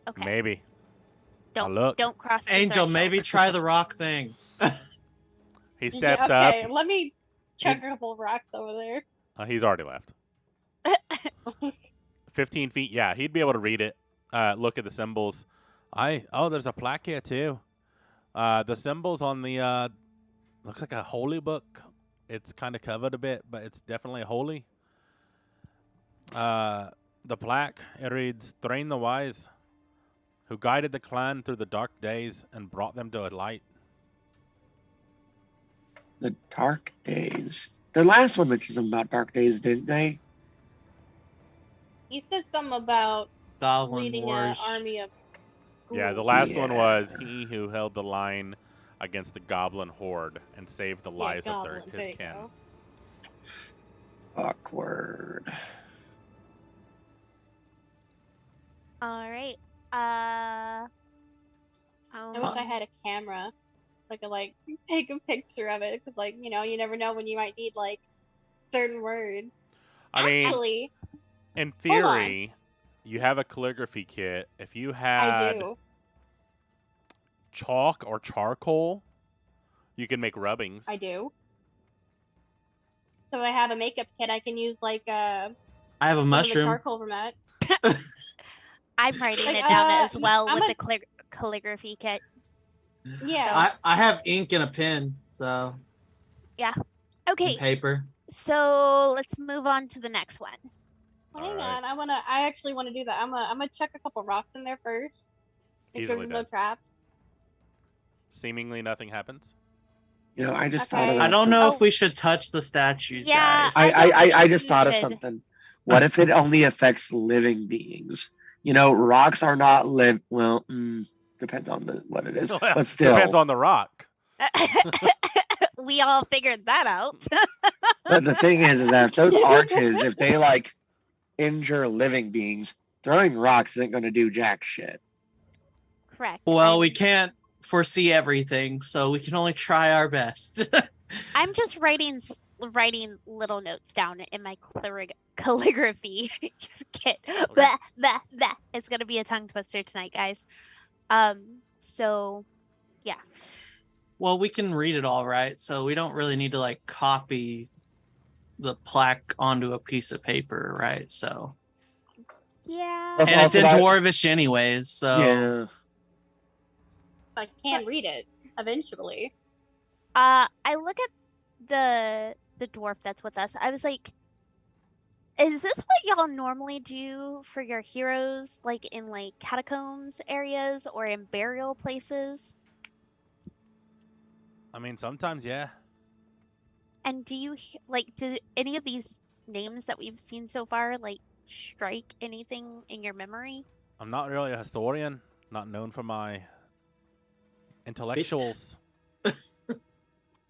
Okay. maybe. I'll Don't look. don't cross the Angel, threshold. maybe try the rock thing. He steps okay, up. let me chuck a couple rocks over there. He's already left. 15 feet. Yeah, he'd be able to read it. Look at the symbols. Oh, there's a plaque here too. The symbols on the looks like a holy book. It's kind of covered a bit, but it's definitely holy. The plaque, it reads, Thrain the Wise, who guided the clan through the dark days and brought them to a light. The dark days. The last one mentioned something about dark days, didn't they? He said something about Goblin leading an Wars. army of Yeah, the ghouls. last one Yeah. was he who held the line against the goblin horde and saved the lives of goblin, there his you kin. go. Awkward. All right. I wish I had a camera. So I could like take a picture of it because, like, you never know when you might need like certain words. I mean, Actually, in hold on. theory, you have a calligraphy kit. If you I had do. chalk or charcoal, you can make rubbings. I do. So I have a makeup kit. I can use like I have a some of the mushroom. charcoal from that. I'm writing Like, it down as y- well I'm with a- the calligraphy kit. Yeah. I have ink and a pen, so Okay, and paper. so let's move on to the next one. Well, hang Alright. on. I actually want to do that. I'm gonna chuck a couple rocks in there first. Make sure Easily there's no done. traps. Seemingly nothing happens. You know, I just thought Okay. about I don't know Oh. if we should touch the statues, Yeah, guys. I don't I think just we thought of should. something. What if it only affects living beings? You know, rocks are not live. Well, depends on what it is, but still. Depends on the rock. We all figured that out. But the thing is that if those arches, if they like injure living beings, throwing rocks isn't going to do jack shit. Correct. Well, I'm, we can't foresee everything, so we can only try our best. I'm just writing little notes down in my calligraphy kit. Blah, blah, blah. It's gonna be a tongue twister tonight, guys. So Well, we can read it all right, so we don't really need to like copy the plaque onto a piece of paper, right? So, yeah. Plus, and it's also in that- Dwarvish anyways, so Yeah. I can read it eventually. I look at the dwarf that's with us. I was like, is this what y'all normally do for your heroes, like in like catacombs areas or in burial places? I mean, sometimes, yeah. And do you do any of these names that we've seen so far like strike anything in your memory? I'm not really a historian. Not known for my intellectuals.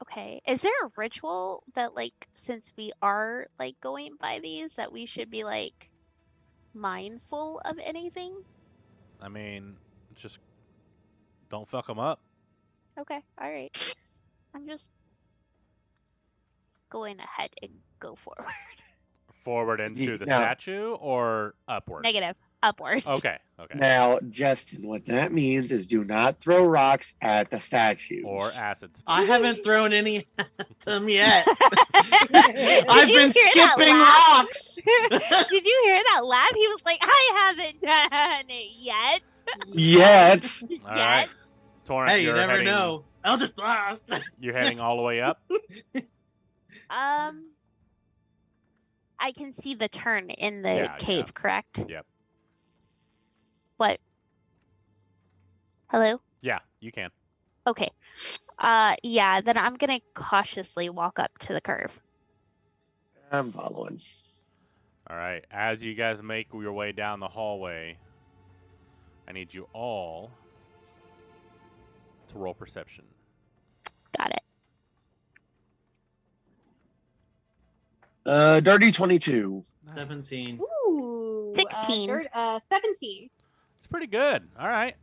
Okay. Is there a ritual that like since we are like going by these that we should be like mindful of anything? I mean, just don't fuck them up. Okay. All right. I'm just going ahead and go forward. Forward into the Now- statue or upward? Negative. Upwards. Okay, okay. Now, Justin, what that means is do not throw rocks at the statues. Or acid spray. I haven't thrown any at them yet. Did I've you been hear that skipping laugh? rocks. Did you hear that laugh? He was like, I haven't done it yet. Yet. All right. Torrent, Hey, you you're never heading, know. Eldritch Blast. You're heading all the way up? I can see the turn in the Yeah, cave, yeah. correct? Yep. What? Hello? Yeah, you can. Okay. Yeah, then I'm gonna cautiously walk up to the curve. I'm following. All right. As you guys make your way down the hallway, I need you all to roll perception. Got it. Dirty 22. Nice. 17. Ooh. 16. 17. It's pretty good. All right.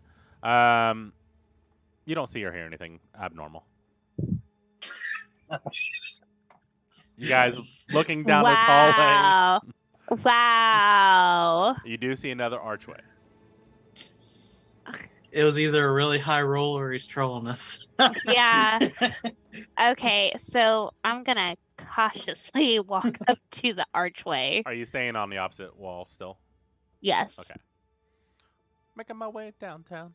You don't see or hear anything abnormal. You guys looking down this hallway, Wow. Wow. you do see another archway. It was either a really high roll or he's trolling us. Yeah. Okay, so I'm gonna cautiously walk up to the archway. Are you staying on the opposite wall still? Yes. Okay. Making my way downtown.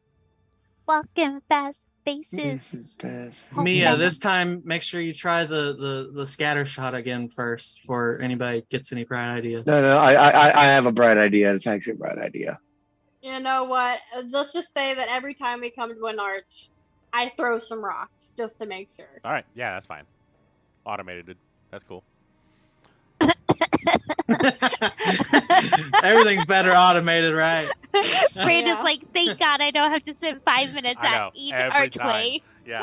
Walking fast faces. This is best. Mia, this time make sure you try the scatter shot again first before anybody gets any bright ideas. No, I have a bright idea. It's actually a bright idea. You know what? Let's just say that every time we come to an arch, I throw some rocks just to make sure. All right. Yeah, that's fine. Automated. That's cool. Everything's better automated, right? Brandon's Yeah. like, thank God I don't have to spend 5 minutes I know, at each every archway. Yeah.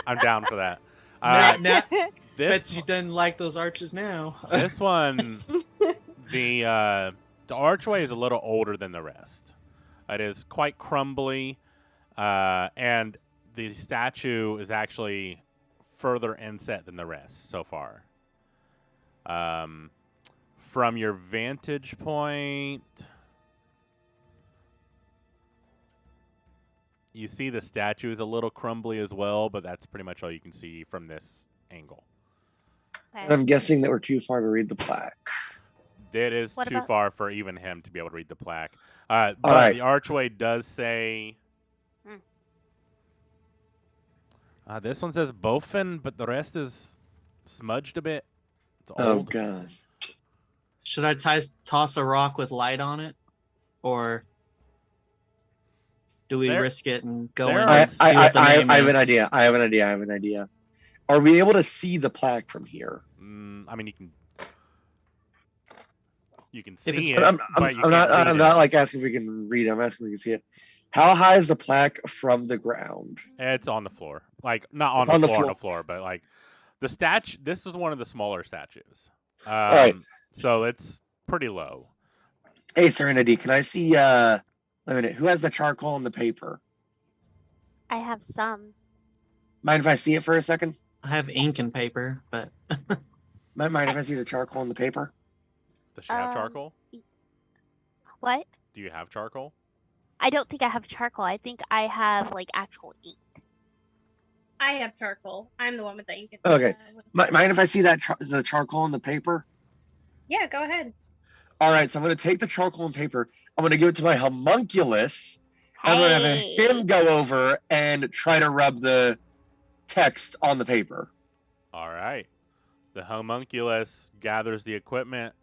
I'm down for that. Now, This bet you didn't like those arches now. this one, the archway is a little older than the rest. It is quite crumbly, and the statue is actually further inset than the rest so far. From your vantage point, you see the statue is a little crumbly as well, but that's pretty much all you can see from this angle. I'm guessing that we're too far to read the plaque. It is What too about- far for even him to be able to read the plaque. But right. the archway does say. This one says Bofen, but the rest is smudged a bit. It's Oh old. god. Should I toss a rock with light on it, or do we There- risk it and go there in are- and see what the name I have an is? idea. I have an idea. Are we able to see the plaque from here? I mean, you can see it's- it, I'm but you can't read I'm it. not like asking if we can read it. I'm asking if we can see it. How high is the plaque from the ground? It's on the floor. Like, not on It's the floor, but like the statue. This is one of the smaller statues. right. So it's pretty low. Hey, Serenity, can I see? Wait a minute. Who has the charcoal and the paper? I have some. Mind if I see it for a second? I have ink and paper, but Mind if I see the charcoal and the paper? Does she have Um, charcoal? What? Do you have charcoal? I don't think I have charcoal. I think I have like actual ink. I have charcoal. I'm the one with the ink. Okay. Mind if I see that the charcoal and the paper? Yeah, go ahead. All right, so I'm going to take the charcoal and paper. I'm going to give it to my homunculus. I'm going to Hey. have him go over and try to rub the text on the paper. All right. The homunculus gathers the equipment,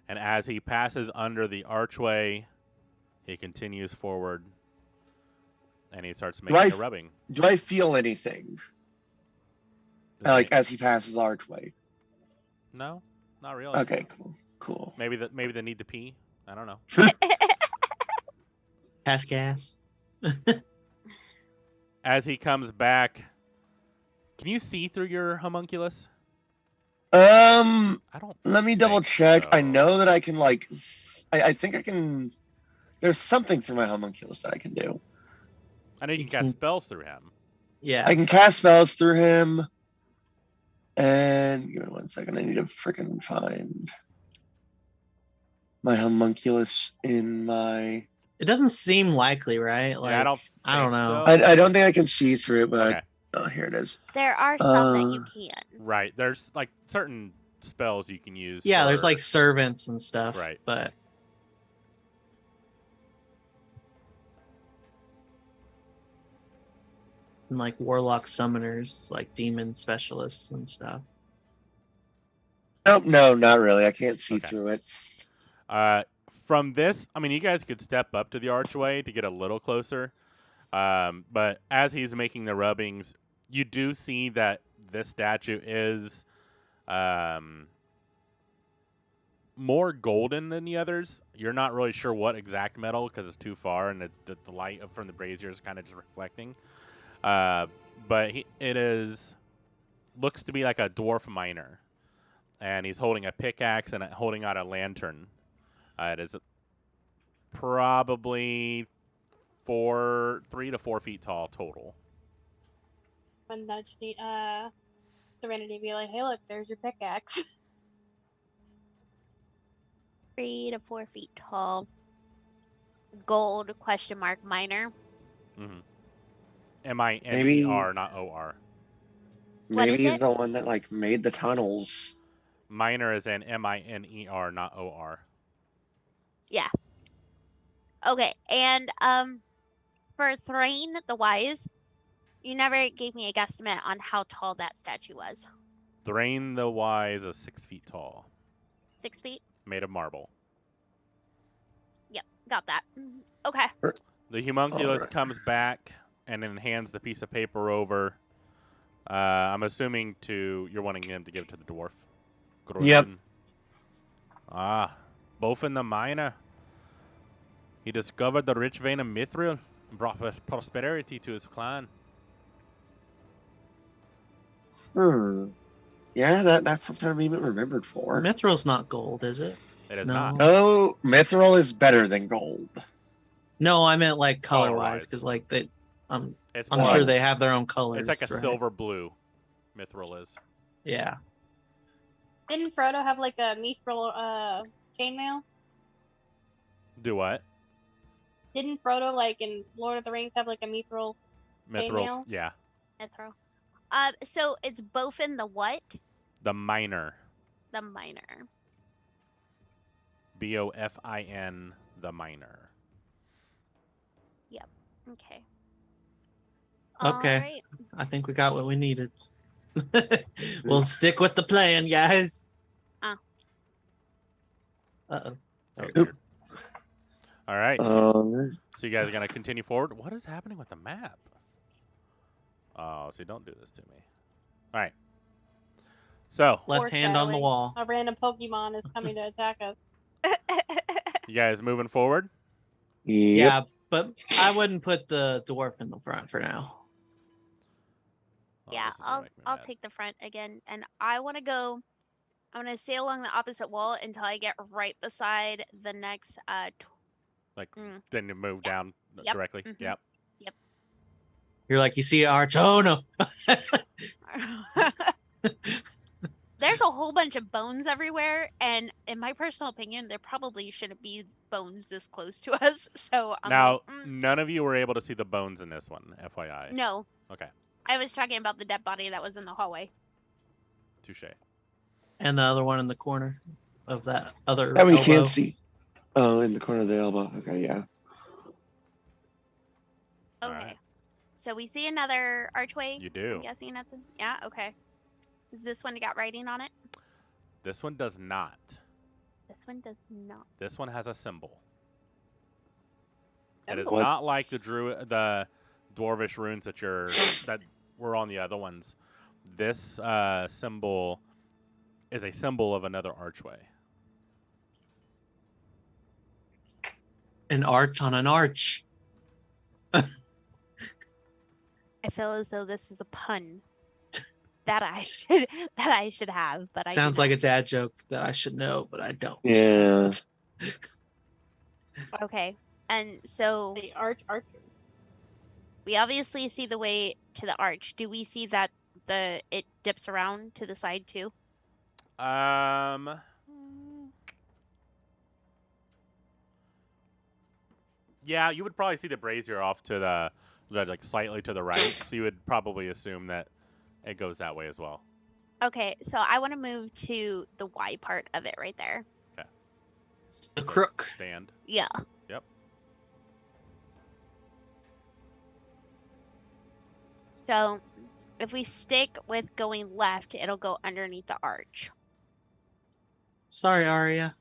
and as he passes under the archway, he continues forward, and he starts making I a f- rubbing. Do I feel anything like as he passes the archway? No, not really. Okay, cool. Maybe the need to pee. I don't know. pass gas. As he comes back, can you see through your homunculus? Um, I don't. let me double think check. I so. know that I can like. I think I can. There's something through my homunculus that I can do. I know you can cast spells through him. Yeah. I can cast spells through him. And give me 1 second. I need to freaking find my homunculus in my. It doesn't seem likely, right? Like Yeah, I don't think know. so. I don't think I can see through it, but Okay. oh, here it is. There are some that you Uh, can. Right. There's like certain spells you can use. Yeah, there's for- like servants and stuff. Right. But and like warlock summoners, like demon specialists and stuff. Nope, no, not really. I can't see Okay. through it. From this, I mean, you guys could step up to the archway to get a little closer. But as he's making the rubbings, you do see that this statue is more golden than the others. You're not really sure what exact metal because it's too far and the light from the brazier is kind of just reflecting. But it looks to be like a dwarf miner, and he's holding a pickaxe and holding out a lantern. It is probably 3 to 4 feet tall total. I'm gonna nudge Serenity, be like, "Hey, look, there's your pickaxe." 3 to 4 feet tall. Gold ? Miner. Mm-hmm. M-I-N-E-R, Maybe- not O-R. What Maybe is he's it? the one that like made the tunnels. Miner is in M-I-N-E-R, not O-R. Okay, and for Thrain the Wise, you never gave me a guesstimate on how tall that statue was. Thrain the Wise is 6 feet tall, 6 feet? made of marble. Got that. Okay. The homunculus Alright. comes back and then hands the piece of paper over. I'm assuming you're wanting him to give it to the dwarf. Yep. Ah, both in the miner. He discovered the rich vein of Mithril and brought prosperity to his clan. Yeah, that's something I'm even remembered for. Mithril's not gold, is it? It is No. not. Oh, mithril is better than gold. No, I meant like color Color-wise. wise, because like I'm It's I'm more sure like- they have their own colors. It's like a right? silver blue. Mithril is. Yeah. Didn't Frodo have like a mithril chainmail? Do what? Didn't Frodo, like in Lord of the Rings, have like a mithril? Mithril. Chainmail? Yeah. Mithril. So it's both in the what? The miner. The miner. B-O-F-I-N. The miner. Okay. Okay. Alright. I think we got what we needed. We'll stick with the plan, guys. Oh. Uh-oh. That was Oop. weird. All right. Um, So you guys are going to continue forward. What is happening with the map? Oh, see, don't do this to me. All right. So Left hand on the Foreshadowing. wall. A random Pokemon is coming to attack us. you guys moving forward? yep. Yeah, but I wouldn't put the dwarf in the front for now. Oh, Yeah, this is gonna I'll make me I'll mad. take the front again, and I want to stay along the opposite wall until I get right beside the next Then you move Yeah. down Yep. directly. Mhm. Yep. You're like, you see Arch? Oh no. There's a whole bunch of bones everywhere, and in my personal opinion, there probably shouldn't be bones this close to us. So I'm Now, like, none of you were able to see the bones in this one, FYI. no. Okay. I was talking about the dead body that was in the hallway. Touche. And the other one in the corner of that other That we elbow. can't see. Oh, in the corner of the elbow. Okay, yeah. All Okay. right. So we see another archway. You do. I'm guessing nothing. Yeah. Okay. Is this one got writing on it? This one does not. This one does not. This one has a symbol. It is What? not like the dwarvish runes that were on the other ones. This symbol is a symbol of another archway. An arch on an arch. I feel as though this is a pun that I should have, but Sounds I like a dad joke that I should know, but I don't. Yeah. okay. And so The archer. we obviously see the way to the arch. Do we see that it dips around to the side too? Yeah, you would probably see the brazier off to the like slightly to the right, so you would probably assume that it goes that way as well. Okay, so I want to move to the Y part of it right there. The So crook. stand. Yeah. Yep. So if we stick with going left, it'll go underneath the arch. Sorry, Arya.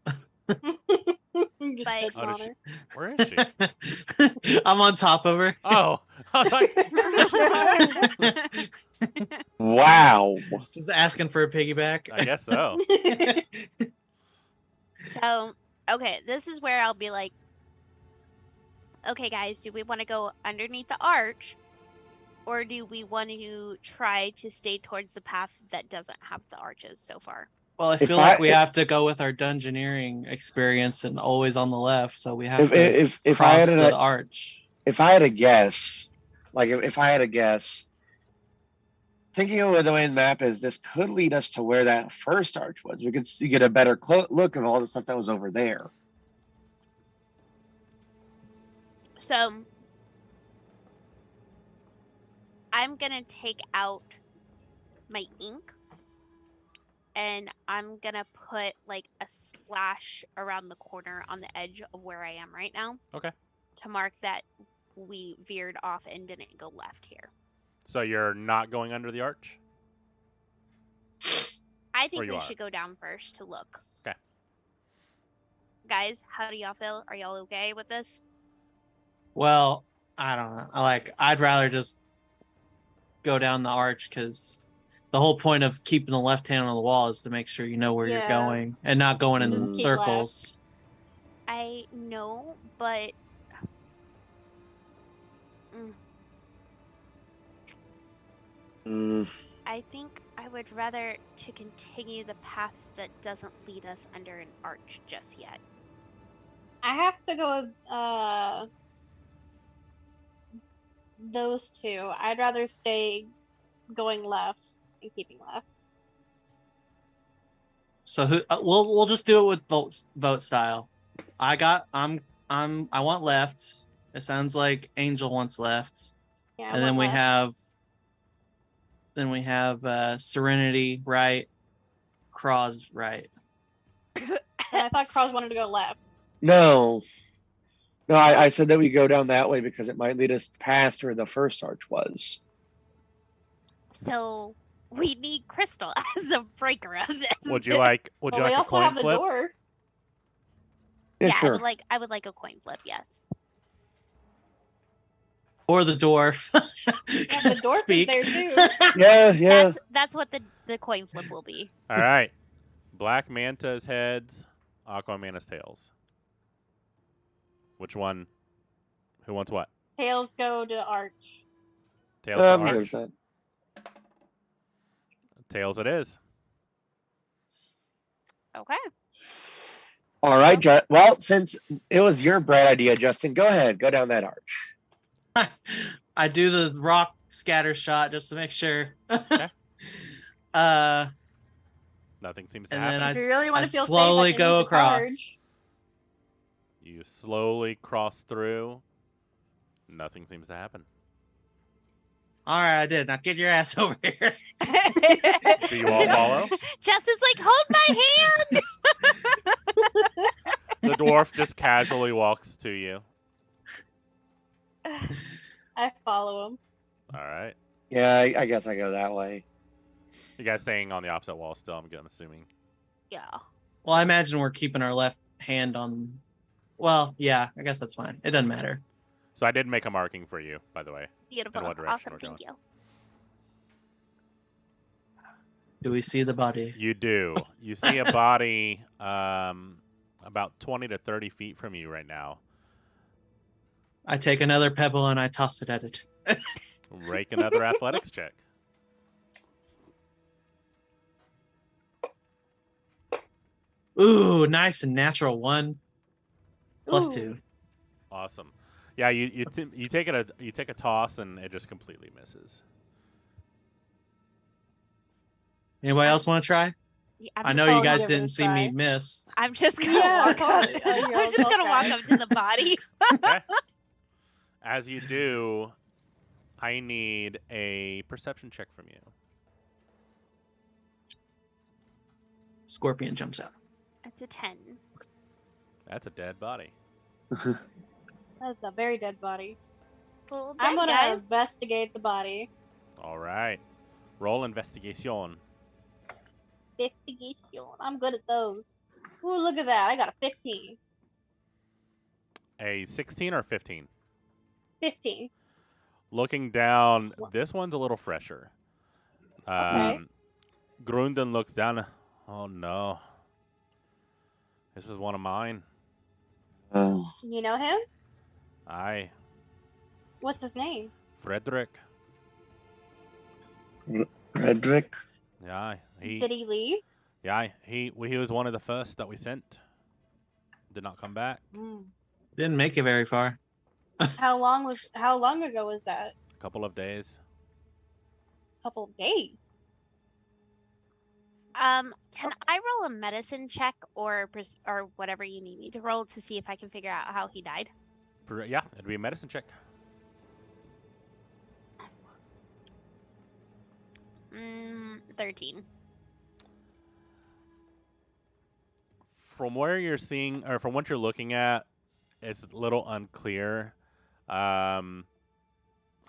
Just But- sits Oh, on does she- her. Where is she? I'm on top of her. Oh, I was like, Wow. Just asking for a piggyback. I guess so. So, okay, this is where I'll be like, okay, guys, do we want to go underneath the arch Or do we want to try to stay towards the path that doesn't have the arches so far? Well, I If feel like I- we if- have to go with our dungeoneering experience and always on the left, so we have If to if I cross had the an, arch. if I had a guess, like if I had a guess, thinking of the way the map is, this could lead us to where that first arch was. We could get a better look of all the stuff that was over there. So I'm gonna take out my ink and I'm gonna put like a splash around the corner on the edge of where I am right now. Okay. To mark that we veered off and didn't go left here. So you're not going under the arch? I think you we are. should go down first to look. 'Kay. Guys, how do y'all feel? Are y'all okay with this? Well, I don't know. I'd rather just go down the arch because the whole point of keeping the left hand on the wall is to make sure you know where you're Yeah. going and not going in Just keep circles. I know, but Mm, I think I would rather to continue the path that doesn't lead us under an arch just yet. I have to go with those two. I'd rather stay going left and keeping left. So we'll just do it with vote style. I want left. It sounds like Angel wants left. Yeah, And then we have Serenity right, Cross right. And I thought Cross wanted to go left. no. No, I said that we go down that way because it might lead us past where the first arch was. So we need Crystal as a breaker of this. Would you like But we a also coin have the flip? door. Yeah, Yeah, sure. I would like a coin flip, yes. Or the dwarf. Yeah, the dwarf Speak. is there too. Yeah. That's what the coin flip will be. All right. Black Manta's heads, Aquamana's tails. Which one? Who wants what? Tails go to arch. Tails I'm to good arch. with that. Tails it is. Okay. All right, well, since it was your bright idea, Justin, go ahead, go down that arch. I do the rock scatter shot just to make sure. Okay. Nothing seems to And happen. then If you really want I to feel slowly safe, I can go use a across. charge. You slowly cross through. Nothing seems to happen. All right, I did. Now get your ass over here. Do you all follow? Justin's like, hold my hand. The dwarf just casually walks to you. I follow him. All right. Yeah, I guess I go that way. You guys staying on the opposite wall still, I'm assuming. Yeah. Well, I imagine we're keeping our left hand on. Well, yeah, I guess that's fine. It doesn't matter. So I did make a marking for you, by the way. Beautiful. what direction Awesome. we're Thank going. you. Do we see the body? You do. You see a body about 20 to 30 feet from you right now. I take another pebble and I toss it at it. Rake another athletics check. Ooh, nice and natural 1 plus Ooh. 2. Awesome. Yeah, you take a toss and it just completely misses. Anybody else want to try? Yeah, I know Oh, you guys give it a didn't see me try. miss. I'm just gonna Yeah, walk up. totally. Oh, I'm just gonna walk up to the body. Okay. As you do, I need a perception check from you. Scorpion jumps out. It's a 10. That's a dead body. That's a very dead body. Well, I'm dead, gonna guys. investigate the body. All right. Roll investigation. Investigation. I'm good at those. Ooh, look at that. I got a 15. A 16 or 15? 15. Looking down, this one's a little fresher. Okay. Grunden looks down. Oh no. This is one of mine. Oh, You know him? Aye. What's his name? Frederick. Redrick. Yeah, Did he leave? he was one of the first that we sent. Did not come back. Didn't make it very far. How long ago was that? A couple of days. Couple of days. Can I roll a medicine check or whatever you need me to roll to see if I can figure out how he died? Yeah, it'd be a medicine check. 13. From where you're seeing, or from what you're looking at, it's a little unclear.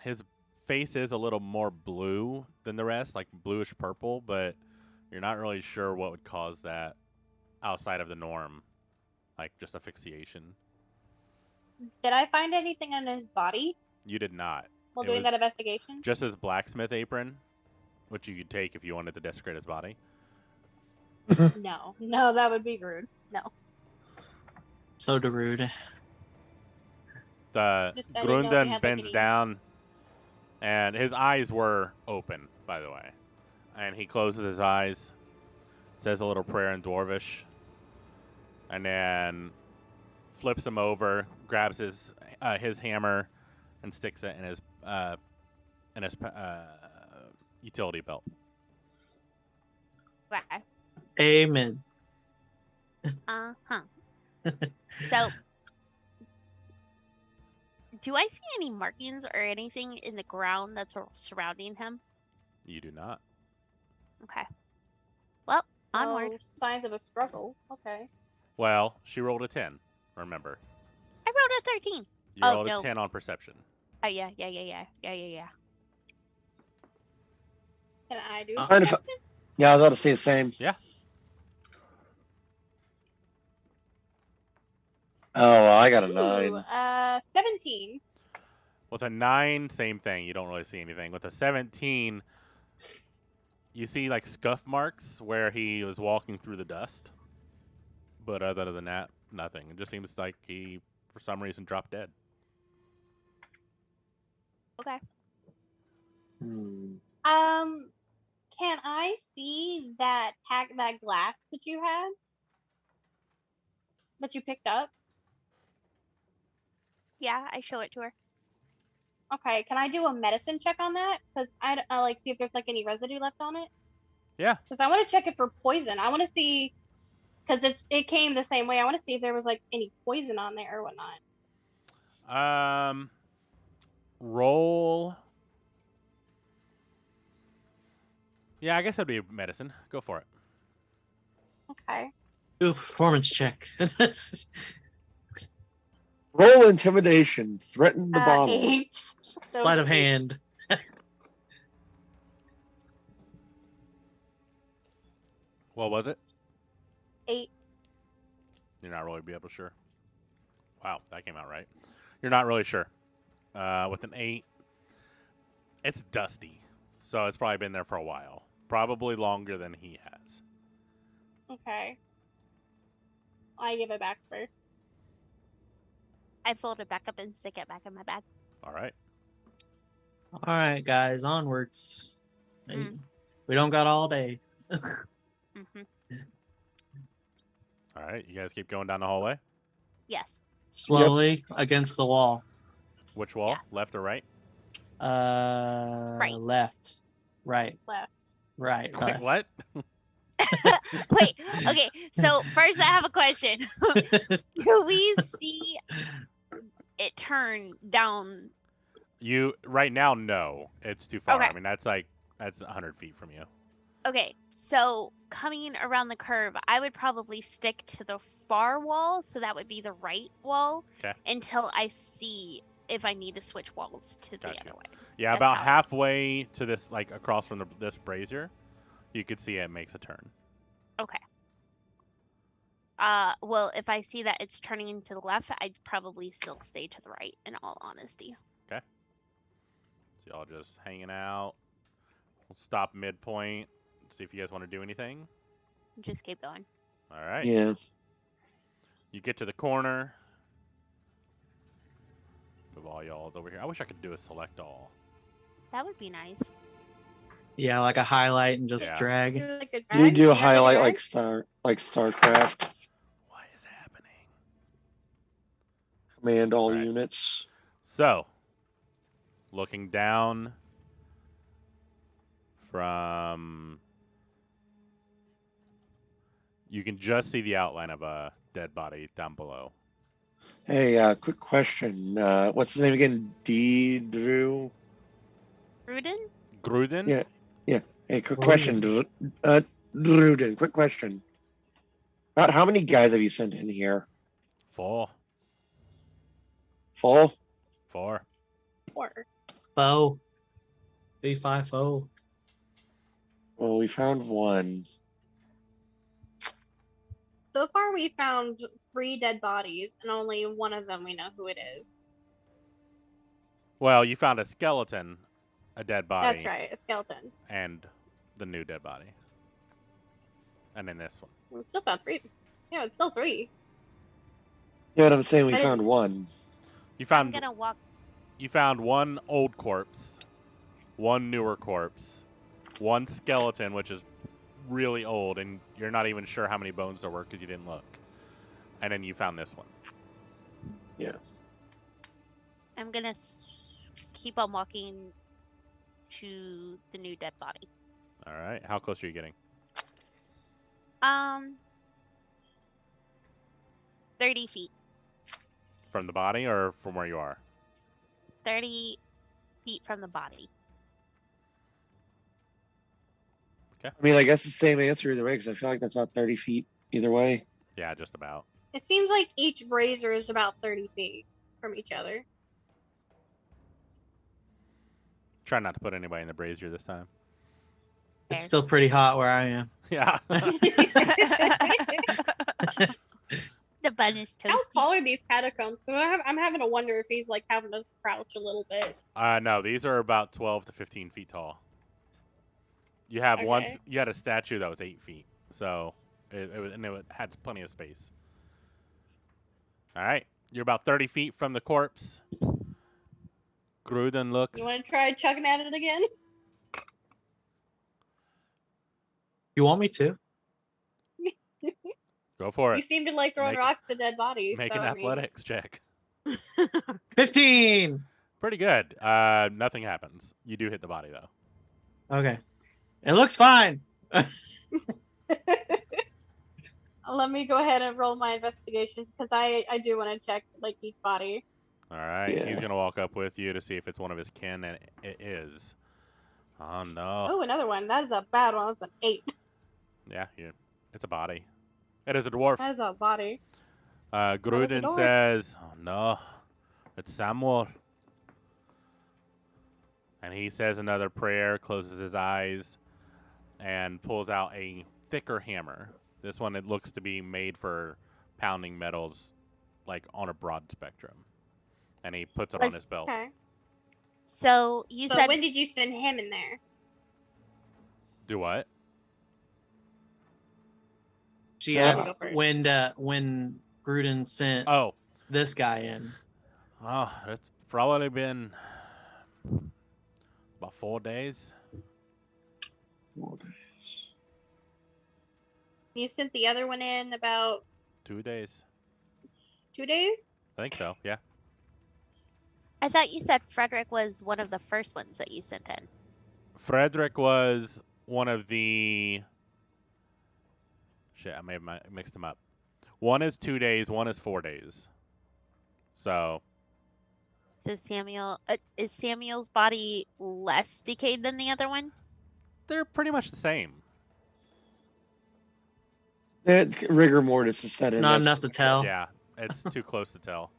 His face is a little more blue than the rest, like bluish purple, but you're not really sure what would cause that outside of the norm, like just asphyxiation. Did I find anything on his body You did not. while It doing was that investigation? just his blacksmith apron, which you could take if you wanted to desecrate his body. No, that would be rude. No. So rude. The I didn't know if he Grundon had, bends any- down, and his eyes were open, by the way. And he closes his eyes, says a little prayer in Dwarvish, and then flips him over, grabs his hammer, and sticks it in his utility belt. Okay. Amen. Uh-huh. So, do I see any markings or anything in the ground that's surrounding him? You do not. Okay. Well, onward. Oh, signs of a struggle. Okay. Well, she rolled a 10, remember. I rolled a 13. You Oh, rolled no. a 10 on perception. Oh, yeah. Can I do Uh, Mind if I- perception? Yeah, I was about to say the same. Yeah. Oh, well, I got a Ooh, 9. 17. With a 9, same thing. You don't really see anything. With a 17, you see like scuff marks where he was walking through the dust. But other than that, nothing. It just seems like he, for some reason, dropped dead. Okay. Can I see that glass that you had? That you picked up? Yeah, I show it to her. Okay, can I do a medicine check on that? Because I like see if there's like any residue left on it. Yeah. Because I want to check it for poison. I want to see, because it came the same way. I want to see if there was like any poison on there or whatnot. Roll. Yeah, I guess that'd be medicine. Go for it. Okay. Do a performance check. Roll intimidation. Threaten the bottle. 8. Sleight of hand. What was it? 8. You're not really be able to sure. Wow, that came out right. You're not really sure. With an 8, it's dusty, so it's probably been there for a while. Probably longer than he has. Okay. I give it back first. I fold it back up and stick it back in my bag. All right. All right, guys, onwards. Mm. We don't got all day. Mm-hmm. All right. You guys keep going down the hallway. Yes. Slowly against the wall. Which wall? Yes. Left or right? Right. Left. Right. Left. Right. Wait, left. what? Wait. Okay. So first, I have a question. Do we see it turn down? You right now? No, it's too far. Okay. I mean, that's 100 feet from you. Okay. So coming around the curve, I would probably stick to the far wall, so that would be the right wall, 'Kay. until I see if I need to switch walls to the Gotcha. other way. Yeah, That's about how- halfway to this, like across from this brazier, you could see it makes a turn. Okay. Well, if I see that it's turning into the left, I'd probably still stay to the right, in all honesty. So y'all just hanging out. We'll stop midpoint. See if you guys want to do anything. Just keep going. All right. Yeah. You get to the corner. Move all y'all over here. I wish I could do a select all. That would be nice. Yeah, like a highlight and just Yeah. drag. Do like a Do you drag? do a guys like highlight drag? like StarCraft? What is happening? Command all Alright. units. So, looking down from, you can just see the outline of a dead body down below. Hey, quick question. What's his name again? Drew? Rudin? Gruden? Yeah. Hey, quick Oh, question. Druden, quick question. About how many guys have you sent in here? 4. Full? 4. Or Foe. V5 foe. Well, we found one. so far, we found 3 dead bodies, and only one of them we know who it is. Well, you found a skeleton, a dead body, That's right, a skeleton. and the new dead body. And then this one. We still found 3. Yeah, it's still 3. Yeah, what I'm saying, we I found didn't- one. You I'm found gonna walk. you found one old corpse, one newer corpse, one skeleton which is really old and you're not even sure how many bones there were because you didn't look. And then you found this one. I'm gonna keep on walking to the new dead body. All right. How close are you getting? 30 feet. From the body or from where you are? 30 feet from the body. I mean, I guess the same answer either way, because I feel like that's about 30 feet either way. Yeah, just about. It seems like each brazier is about 30 feet from each other. Try not to put anybody in the brazier this time. Fair. It's still pretty hot where I am. Yeah. The bun is How toasty. tall are these catacombs? So I'm having to wonder if he's like having to crouch a little bit. No, these are about 12 to 15 feet tall. You have Okay. you had a statue that was 8 feet, so it had plenty of space. All right, you're about 30 feet from the corpse. Gruden looks. You want to try chugging at it again? You want me to? Go for You it. seem to like throwing Make- rocks at dead bodies. Make so, an I mean, athletics check. 15. Pretty good. Nothing happens. You do hit the body though. Okay. It looks fine. Let me go ahead and roll my investigations because I do want to check like each body. All right, Yeah. he's gonna walk up with you to see if it's one of his kin, and it is. Oh no. Oh, another one. That is a bad one. That's an 8. Yeah, it's a body. It is a dwarf. That is a body. Gruden dwarf. says, "Oh no, it's Samuel." And he says another prayer, closes his eyes, and pulls out a thicker hammer. This one, it looks to be made for pounding metals, like on a broad spectrum. And he puts it on his belt. Okay. So you So said when did you send him in there? Do what? She Yeah. asked when Gruden sent Oh, this guy in. It's probably been about 4 days. You sent the other one in about 2 days. 2 days? I think so. Yeah. I thought you said Frederick was one of the first ones that you sent in. Frederick was one of the. Shit, I may have mixed them up. One is 2 days, one is 4 days. So, So Samuel, is Samuel's body less decayed than the other one? they're pretty much the same. Rigor mortis is set in. Not that's enough to tell. Yeah, it's too close to tell.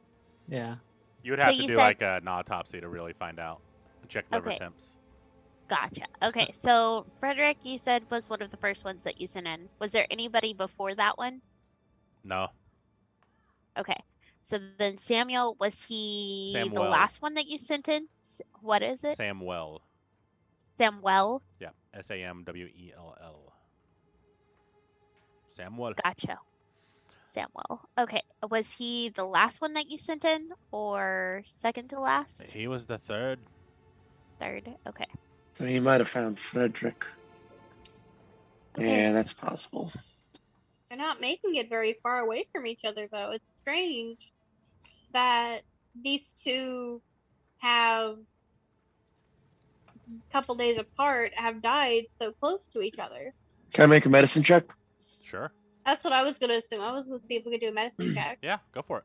Yeah. You would So have to you do said- like an autopsy to really find out. Check liver Okay. temps. Gotcha. Okay, so Frederick, you said was one of the first ones that you sent in. Was there anybody before that one? No. Okay. So then Samuel, was he the Samuel. last one that you sent in? What is it? Samuel. Samuel? Yeah. Samwell. Samuel. Gotcha. Samuel. Okay. Was he the last one that you sent in or second to last? He was the third. Third. Okay. So he might have found Frederick. Okay. Yeah, that's possible. They're not making it very far away from each other, though. It's strange that these two have a couple days apart have died so close to each other. Can I make a medicine check? Sure. That's what I was gonna assume. I was gonna see if we could do a medicine check. Yeah, go for it.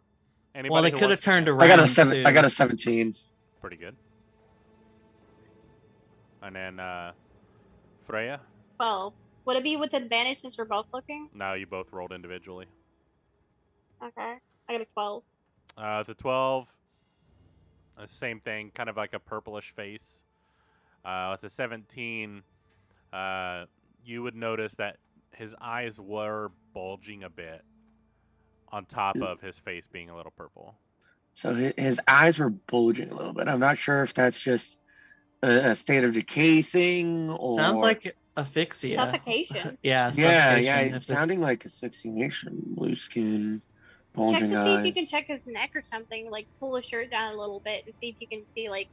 Anybody Well, they who could have wants- turned yeah, around. I got a too. I got a 17. Pretty good. And then Freya. Well, would it be with advantage since we're both looking? No, you both rolled individually. Okay. I got a 12. The 12, same thing, kind of like a purplish face. With the 17, you would notice that his eyes were bulging a bit on top of his face being a little purple. So his eyes were bulging a little bit. I'm not sure if that's just a state of decay thing or. Sounds like asphyxia. Suffocation. Yeah, Yeah, suffocation. yeah. if It's it's- sounding like asphyxiation. Blue skin, Check bulging to see if you eyes. can check his neck or something. Like pull his shirt down a little bit and see if you can see like.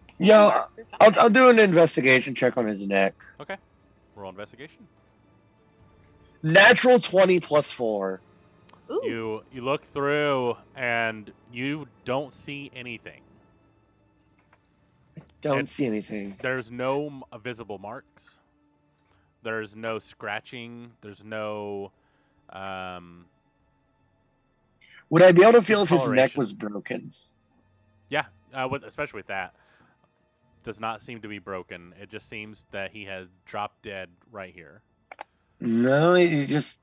hand Yeah, marks or something. I'll do an investigation check on his neck. Okay. Roll investigation. Natural 20 plus 4. Ooh. You look through and you don't see anything. Don't And- see anything. There's no visible marks. There's no scratching. There's no Would I be able to feel if his neck discoloration. was broken? Yeah, especially with that. Does not seem to be broken. It just seems that he has dropped dead right here. No, he just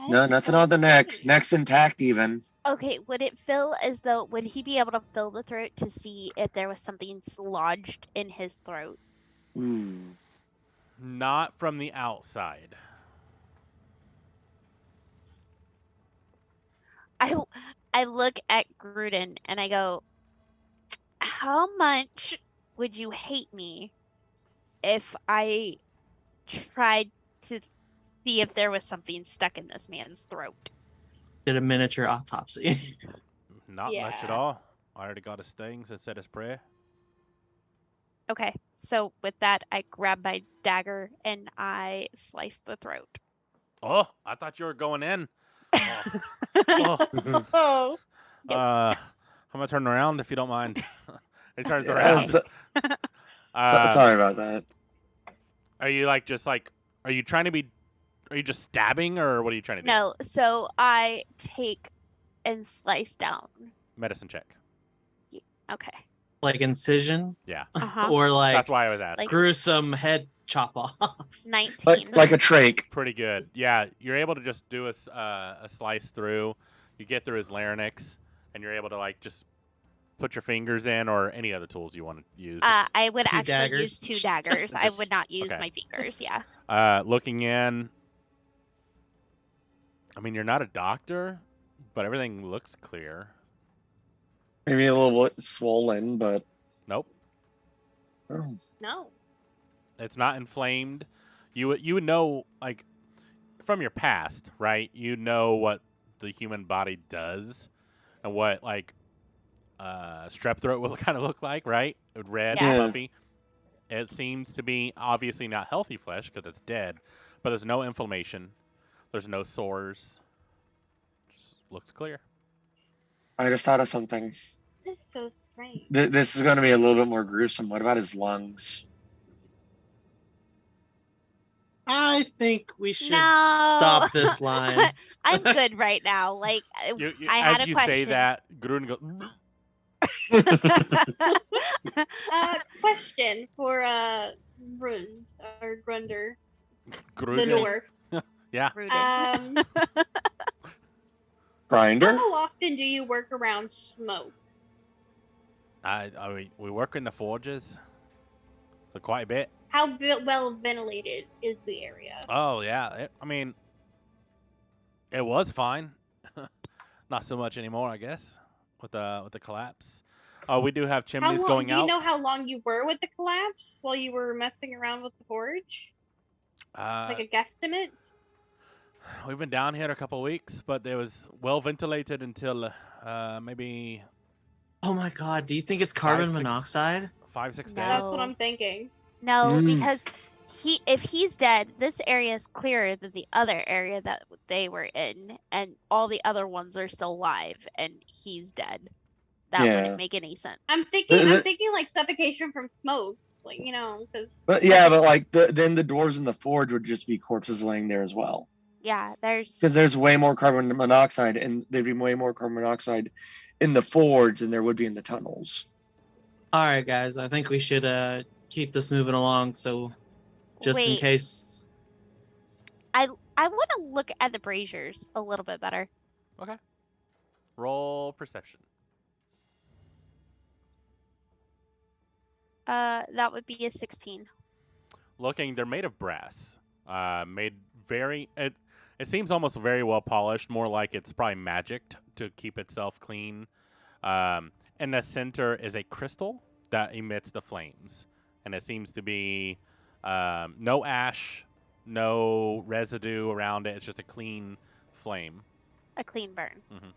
no, nothing on the neck. Neck's intact even. Okay, would it feel as though would he be able to feel the throat to see if there was something lodged in his throat? Ooh. Not from the outside. I look at Gruden and I go, how much would you hate me if I tried to see if there was something stuck in this man's throat? Did a miniature autopsy. Not much at Yeah. all. I already got his things and said his prayer. Okay, so with that, I grab my dagger and I slice the throat. Oh, I thought you were going in. Oh. Oh. I'm gonna turn around if you don't mind. He turns Yeah, around. sorry about that. Are you are you trying to be? Are you just stabbing, or what are you trying to do? No, so I take and slice down. Medicine check. Okay. Like incision Yeah, Uh-huh. or like that's why I was asking. Like- gruesome head chop off. 19. Like a trach. Pretty good. Yeah, you're able to just do a slice through. You get through his larynx, and you're able to just put your fingers in, or any other tools you want to use. I would Two actually daggers. use 2 daggers. I Just- would not use okay. my fingers. Yeah. Looking in. I mean, you're not a doctor, but everything looks clear. Maybe a little bit swollen, but Nope, oh, No. it's not inflamed. You would know from your past, right? You know what the human body does, and what strep throat will kind of look like, right? Red, Yeah. Yeah. puffy. It seems to be obviously not healthy flesh because it's dead, but there's no inflammation. There's no sores. Just looks clear. I just thought of something. This is so strange. This is going to be a little bit more gruesome. What about his lungs? I think we should No. stop this line. I'm good right now. Like I had as a you say question. that, Grun goes. Question for Grund or Grunder, the Gruden. dwarf. Yeah. Gruden. Grinder? How often do you work around smoke? We work in the forges, so quite a bit. How well ventilated is the area? Oh yeah, it was fine. Not so much anymore, I guess, with the collapse. We do have How chimneys long? going Do you out. know how long you were with the collapse while you were messing around with the forge? Like a guesstimate? We've been down here a couple of weeks, but it was well ventilated until maybe Oh my god, do you think it's carbon 5, 6 monoxide? 5-6 days. That's what No. I'm thinking. No, Mm. because if he's dead, this area is clearer than the other area that they were in, and all the other ones are still alive, and he's dead. That Yeah. wouldn't make any sense. I'm thinking like suffocation from smoke, like because. But yeah, but like then the dwarves in the forge would just be corpses laying there as well. Yeah, there's Because there's way more carbon monoxide, and there'd be way more carbon monoxide in the forge than there would be in the tunnels. All right, guys. I think we should keep this moving along. So, just in Wait. case. I want to look at the braziers a little bit better. Okay. Roll perception. That would be a 16. Looking, they're made of brass. Made very. It seems almost very well polished. More like it's probably magicked to keep itself clean. In the center is a crystal that emits the flames, and it seems to be no ash, no residue around it. It's just a clean flame. A clean burn. Mhm.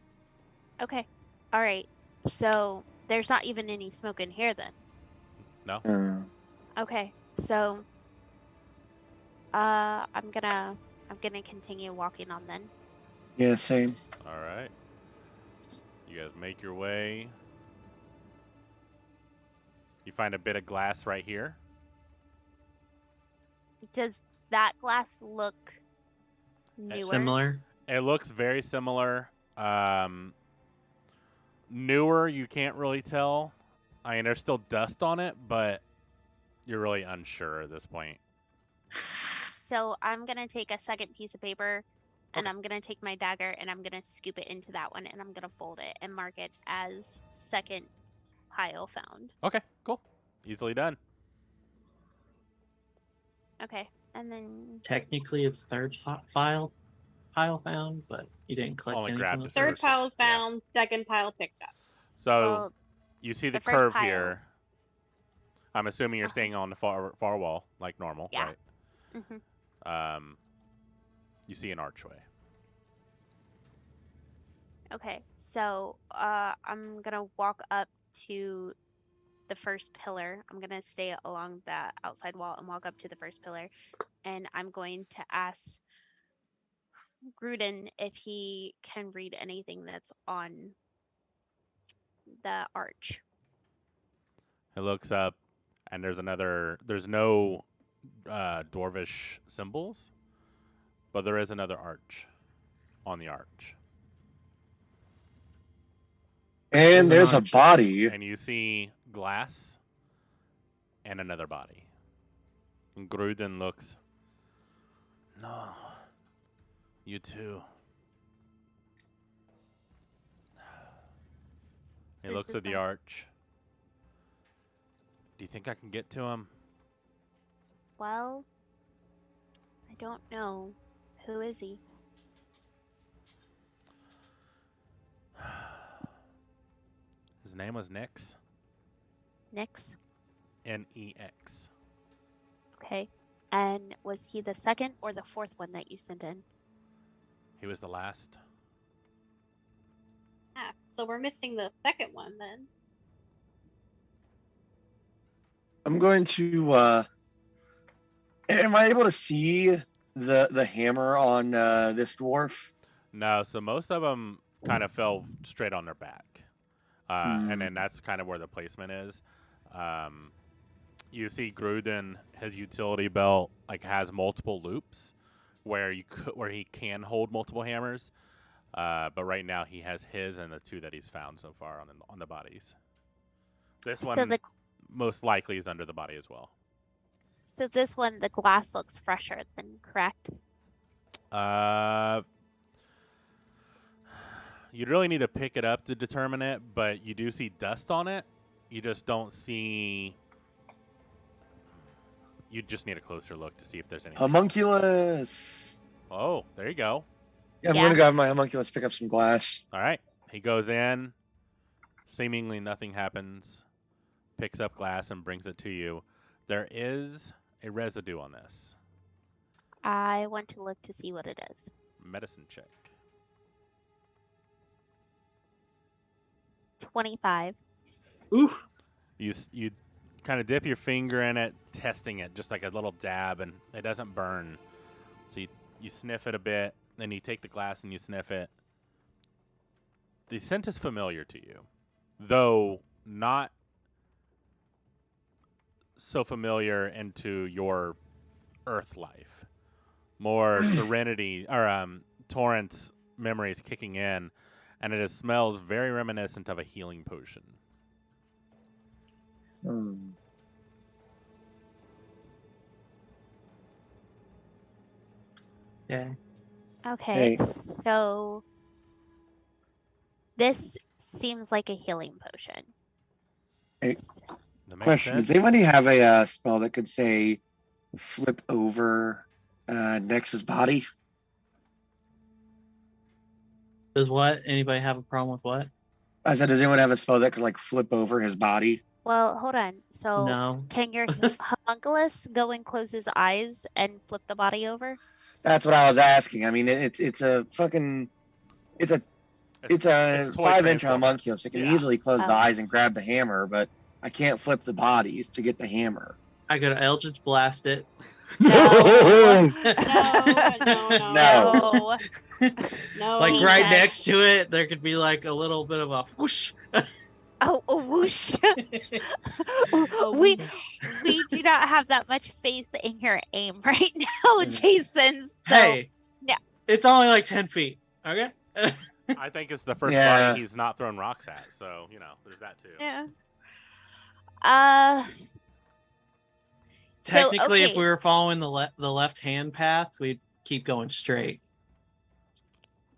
Okay. All right. So there's not even any smoke in here then. No. Okay. So I'm gonna continue walking on then. Yeah, same. All right. You guys make your way. You find a bit of glass right here. Does that glass look newer? Similar. It looks very similar. Newer, you can't really tell. I mean, there's still dust on it, but you're really unsure at this point. So I'm gonna take a second piece of paper, and Okay. I'm gonna take my dagger and I'm gonna scoop it into that one, and I'm gonna fold it and mark it as second pile found. Okay, cool. Easily done. Okay, and then Technically, it's third pile found, but you didn't collect Only anything. grabbed on it the Third first. pile Yeah. found, second pile picked up. So well, you see the the first curve pile. here. I'm assuming you're Uh-huh. staying on the far wall like normal, Yeah. right? hmm You see an archway. Okay, so I'm gonna walk up to the first pillar. I'm gonna stay along the outside wall and walk up to the first pillar, and I'm going to ask Gruden if he can read anything that's on the arch. It looks up, and there's no dwarvish symbols, but there is another arch on the arch. And there's a arches. body. And you see glass and another body. And Gruden looks, no, you too. He Who's looks this at the one? arch. Do you think I can get to him? Well, I don't know. Who is he? His name was Nix. Nix? Nex. Okay. And was he the second or the fourth one that you sent in? He was the last. Ah, so we're missing the second one then. I'm going to. Am I able to see the hammer on this dwarf? No, so most of them kind of fell straight on their back. And then that's kind of where the placement is. You see Gruden, his utility belt has multiple loops where he can hold multiple hammers. But right now he has his and the two that he's found so far on the bodies. This So one the most likely is under the body as well. So this one, the glass looks fresher than correct. You'd really need to pick it up to determine it, but you do see dust on it. You just don't see. You just need a closer look to see if there's anything else. Homunculus. Oh, there you go. Yeah, I'm Yeah. gonna grab my homunculus, pick up some glass. All right. He goes in. Seemingly nothing happens. Picks up glass and brings it to you. There is a residue on this. I want to look to see what it is. Medicine check. 25. Oof. You kind of dip your finger in it, testing it, just like a little dab, and it doesn't burn. So you sniff it a bit, then you take the glass and you sniff it. The scent is familiar to you, though not so familiar into your Earth life. More serenity, or Torrent's memories kicking in, and it smells very reminiscent of a healing potion. Yeah. Okay, Hey. so this seems like a healing potion. Hey, That makes question: sense. Does anybody have a spell that could say flip over Nex's body? Does what? Anybody have a problem with what? I said, does anyone have a spell that could like flip over his body? Well, hold on. So No. can your homunculus go and close his eyes and flip the body over? That's what I was asking. I mean, it's a fucking it's a It's toy 5-inch transformer. homunculus. It can Yeah. easily close the Oh. eyes and grab the hammer, but I can't flip the bodies to get the hammer. I go to Eldritch Blast it. No. No. No. No. Like He right said- next to it, there could be like a little bit of a whoosh. Oh, a whoosh. we do not have that much faith in your aim right now, Jason. So Hey, yeah. It's only like 10 feet. Okay. I think it's the first Yeah. body he's not thrown rocks at, so there's that too. yeah. Technically, if okay. we were following the left hand path, we'd keep going straight.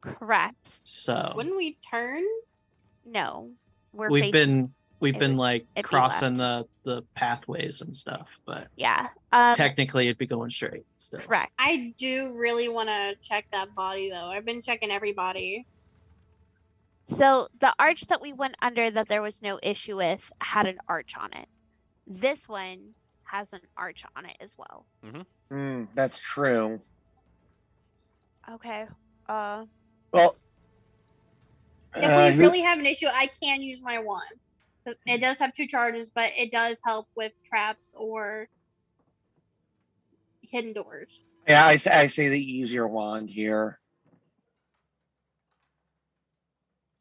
Correct. So When we turn, No, we're we've facing. been like it'd be crossing the pathways and stuff, but Yeah. technically it'd be going straight still. Correct. I do really want to check that body though. I've been checking every body. So the arch that we went under that there was no issue with had an arch on it. This one has an arch on it as well. That's true. Okay. Well, If we really have an issue, I can use my wand. It does have 2 charges, but it does help with traps or hidden doors. yeah, I say that you use your wand here.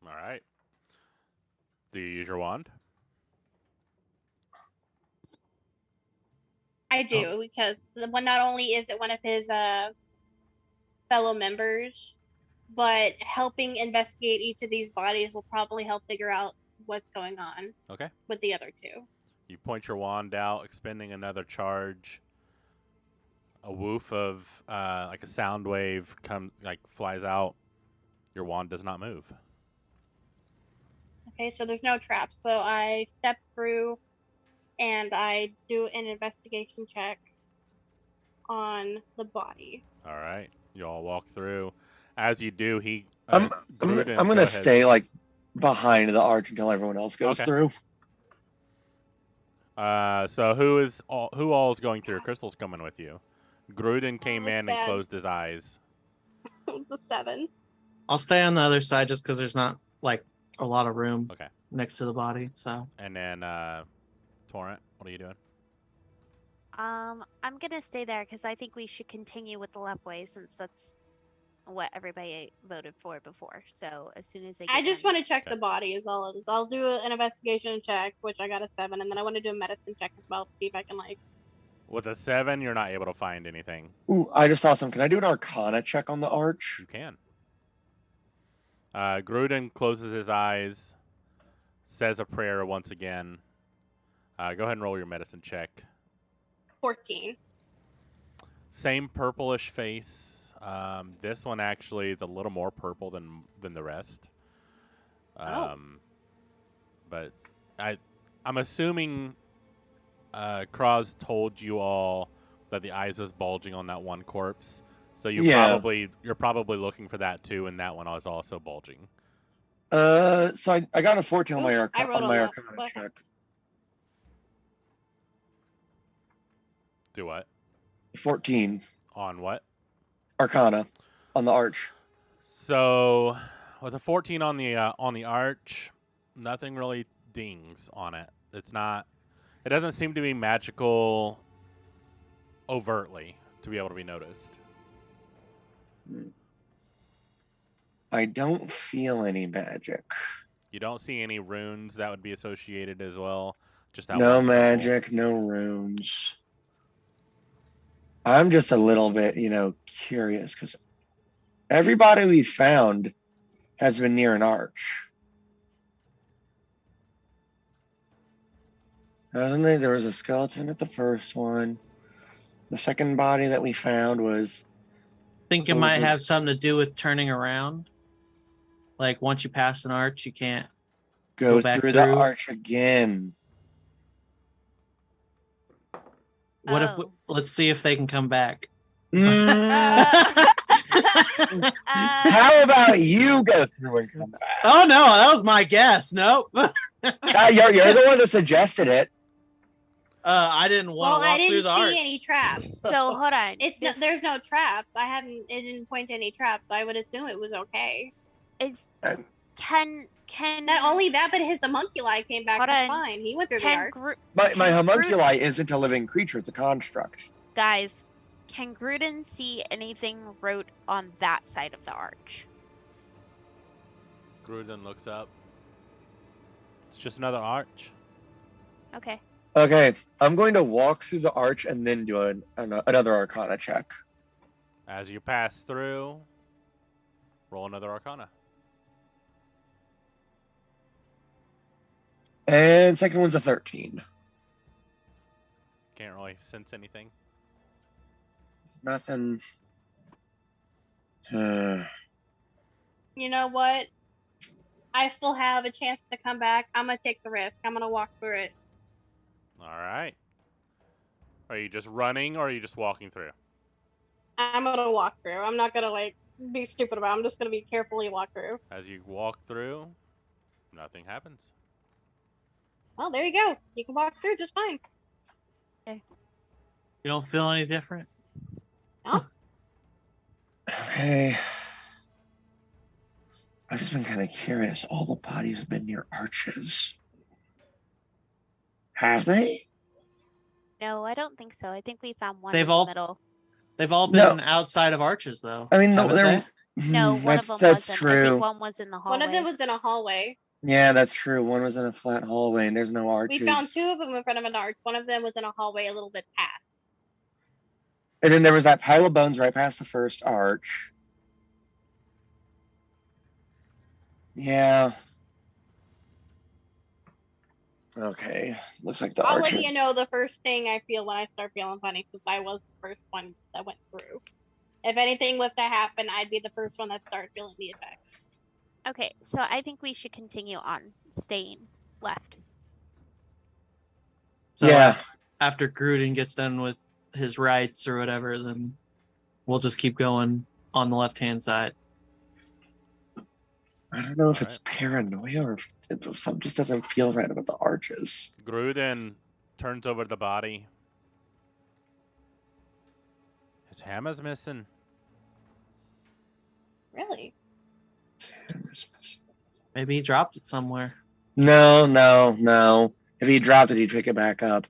All right. Do you use your wand? I do because the one not only is it one of his fellow members, but helping investigate each of these bodies will probably help figure out what's going on. Okay. With the other 2. You point your wand out, expending another charge. A woof of like a sound wave flies out. Your wand does not move. Okay, so there's no traps. So I step through and I do an investigation check on the body. All right. You all walk through. As you do, I'm Gruden, gonna go ahead. stay like behind the arch until everyone else goes Okay. through. So who all is going through? Crystal's coming with you. Gruden came it's in and bad. closed his eyes. The 7. I'll stay on the other side just because there's not like a lot of room Okay. next to the body. So And then Torrent, what are you doing? I'm gonna stay there because I think we should continue with the left way since that's what everybody voted for before. So as soon as I just want to check Okay. the body is all it is. I'll do an investigation check, which I got a 7, and then I want to do a medicine check as well to see if I can With a 7, you're not able to find anything. Ooh, I just saw some. Can I do an Arcana check on the arch? You can. Gruden closes his eyes, says a prayer once again. Go ahead and roll your medicine check. 14. Same purplish face. This one actually is a little more purple than the rest. But I'm assuming Kraz told you all that the eyes is bulging on that one corpse. So you're probably looking for that too, and that one is also bulging. So I got a 14 on my, Oof, I rolled on my a lot. Arcana What? check. Do what? 14 On what? Arcana on the arch. So with a 14 on the arch, nothing really dings on it. It's It doesn't seem to be magical overtly to be able to be noticed. I don't feel any magic. You don't see any runes that would be associated as well. Just that No one symbol. magic, no runes. I'm just a little bit, curious because everybody we found has been near an arch. Hasn't they? There was a skeleton at the first one. The second body that we found was. Think it might over- have something to do with turning around. Like once you pass an arch, you can't. Go back through the through. arch again. What if? Oh. Let's see if they can come back. How about you go through and come back? Oh no, that was my guess. Nope. You're the one that suggested it. I didn't want Well, to I walk didn't through the see arch. any traps. So hold on. It's no, there's no traps. It didn't point to any traps. I would assume it was okay. Is Um, can Not only that, but his homunculi came back Hold just on. fine. He went through the can arch. My homunculi isn't a living creature; it's a construct. guys, can Gruden see anything wrote on that side of the arch? Gruden looks up. It's just another arch. Okay. Okay, I'm going to walk through the arch and then do another Arcana check. As you pass through, roll another Arcana. And second one's a 13. Can't really sense anything. Nothing. You know what? I still have a chance to come back. I'm gonna take the risk. I'm gonna walk through it. All right. Are you just running or are you just walking through? I'm gonna walk through. I'm not gonna be stupid about it. I'm just gonna be carefully walk through. As you walk through, nothing happens. Well, there you go. You can walk through just fine. You don't feel any different? Okay. I've just been kind of curious. All the bodies have been near arches. Have they? No, I don't think so. I think we found one They've in all- the middle. They've all No. been outside of arches, though. I mean, haven't they're. No, one of them that's wasn't. I true. think one was in the hallway. One of them was in a hallway. Yeah, that's true. One was in a flat hallway, and there's no arches. We found two of them in front of an arch. One of them was in a hallway a little bit past. And then there was that pile of bones right past the first arch. Yeah. Okay. Looks like the I'll arches. let you know the first thing I feel when I start feeling funny, because I was the first one that went through. If anything was to happen, I'd be the first one that started feeling the effects. Okay, so I think we should continue on staying left. So Yeah. After Gruden gets done with his rites or whatever, then we'll just keep going on the left-hand side. I don't know if Alright. it's paranoia or if something just doesn't feel right about the arches. Gruden turns over the body. His hammer's missing. Really? Maybe he dropped it somewhere. No. If he dropped it, he'd pick it back up.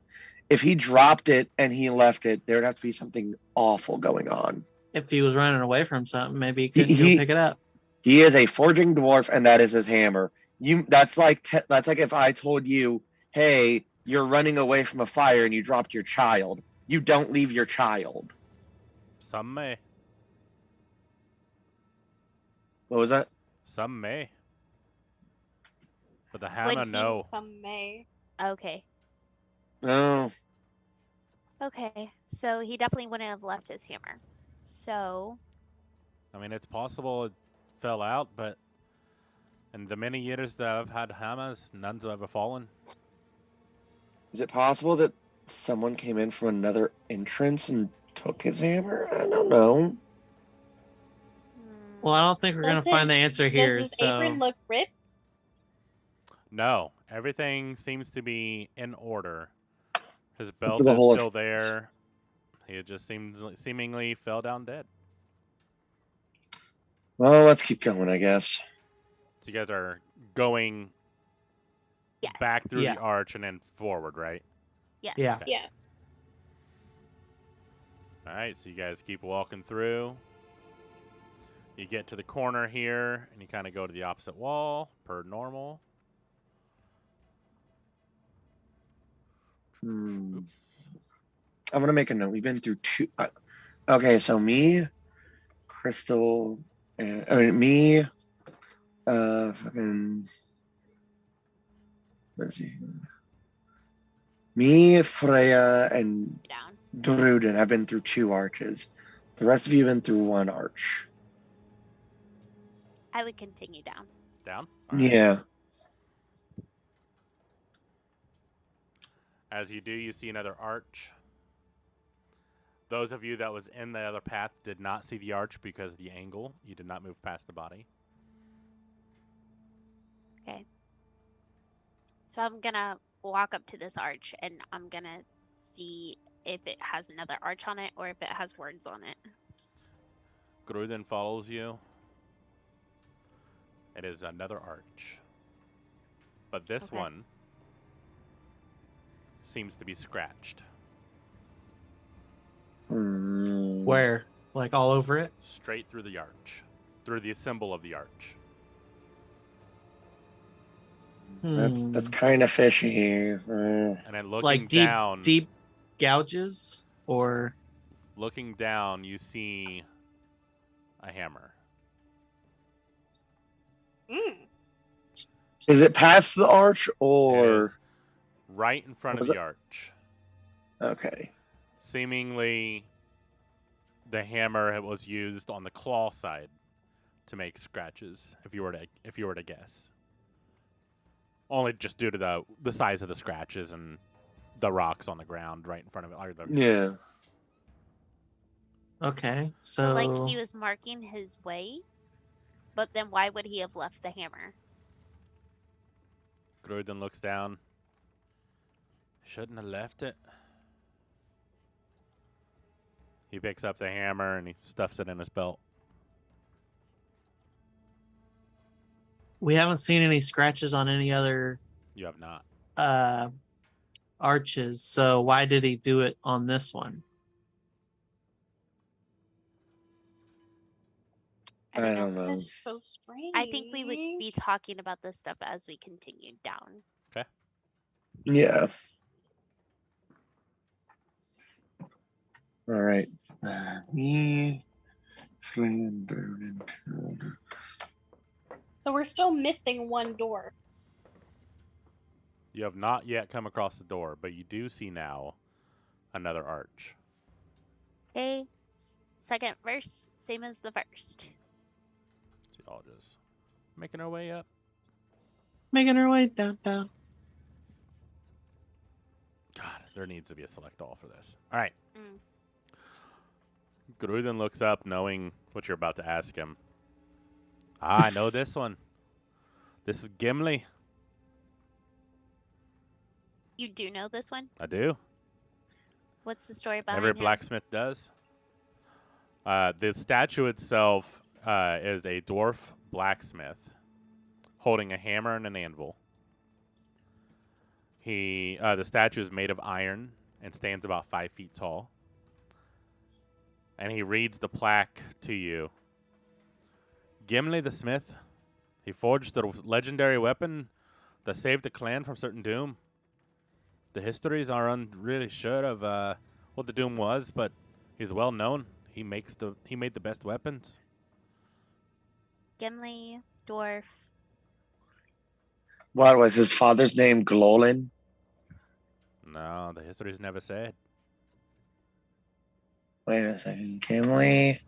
If he dropped it and he left it, there'd have to be something awful going on. If he was running away from something, maybe he couldn't He- go pick it up. He is a forging dwarf, and that is his hammer. That's like if I told you, "Hey, you're running away from a fire and you dropped your child." You don't leave your child. Some may. What was that? Some may. But the Would hammer, he- no. Some may. Okay. Oh, Okay. So he definitely wouldn't have left his hammer. So I mean, it's possible it fell out, but in the many years that I've had hammers, none's ever fallen. is it possible that someone came in from another entrance and took his hammer? I don't know. Well, I don't think we're going to find the answer here. Does his So apron look ripped? No, everything seems to be in order. His Look belt at the is whole still there. He just seemingly fell down dead. Well, let's keep going, I guess. So you guys are going yes. back through Yeah. the arch and then forward, right? Yes. Yeah. Okay. Yes. All right, so you guys keep walking through. You get to the corner here, and you kind of go to the opposite wall, per normal. Oops. I'm gonna make a note. We've been through two. Okay, so me, Crystal, me, fucking. Let's see. Me, Freya, and Down. Druden have been through 2 arches. The rest of you have been through 1 arch. I would continue down. Down? All right. Yeah. As you do, you see another arch. Those of you that was in the other path did not see the arch because of the angle. You did not move past the body. Okay. So I'm gonna walk up to this arch and I'm gonna see if it has another arch on it or if it has words on it. Gruden follows you. It is another arch. But this Okay. one seems to be scratched. Where? Like all over it? Straight through the arch. Through the symbol of the arch. That's kind of fishy. And then looking Like deep down, deep gouges or looking down, you see a hammer. Mm. Is it past the arch It or? is right in front of Was the it? arch. Okay. Seemingly, the hammer was used on the claw side to make scratches. If you were to guess, only just due to the size of the scratches and the rocks on the ground right in front of it. Yeah. okay. So like So he was marking his way, but then why would he have left the hammer? Gruden looks down. Shouldn't have left it. He picks up the hammer and he stuffs it in his belt. we haven't seen any scratches on any other You have not. arches. So why did he do it on this one? I don't know. That's so strange. I think we would be talking about this stuff as we continue down. Yeah. All right. Me, Flynn, Burden, Turner. So we're still missing one door. You have not yet come across the door, but you do see now another arch. Okay. Second verse, same as the first. So y'all just making our way up. Making her way down. God, there needs to be a select all for this. All right. Mm. Gruden looks up, knowing what you're about to ask him. I know this one. This is Gimli. You do know this one? I do. What's the story behind Every him? blacksmith does. The statue itself is a dwarf blacksmith holding a hammer and an anvil. The statue is made of iron and stands about 5 feet tall. And he reads the plaque to you. Gimli the smith, he forged the legendary weapon that saved the clan from certain doom. The histories are really sure of what the doom was, but he's well known. He made the best weapons. Gimli, Dwarf. What was his father's name? Glolin? No, the histories never said. Wait a second. Gimli.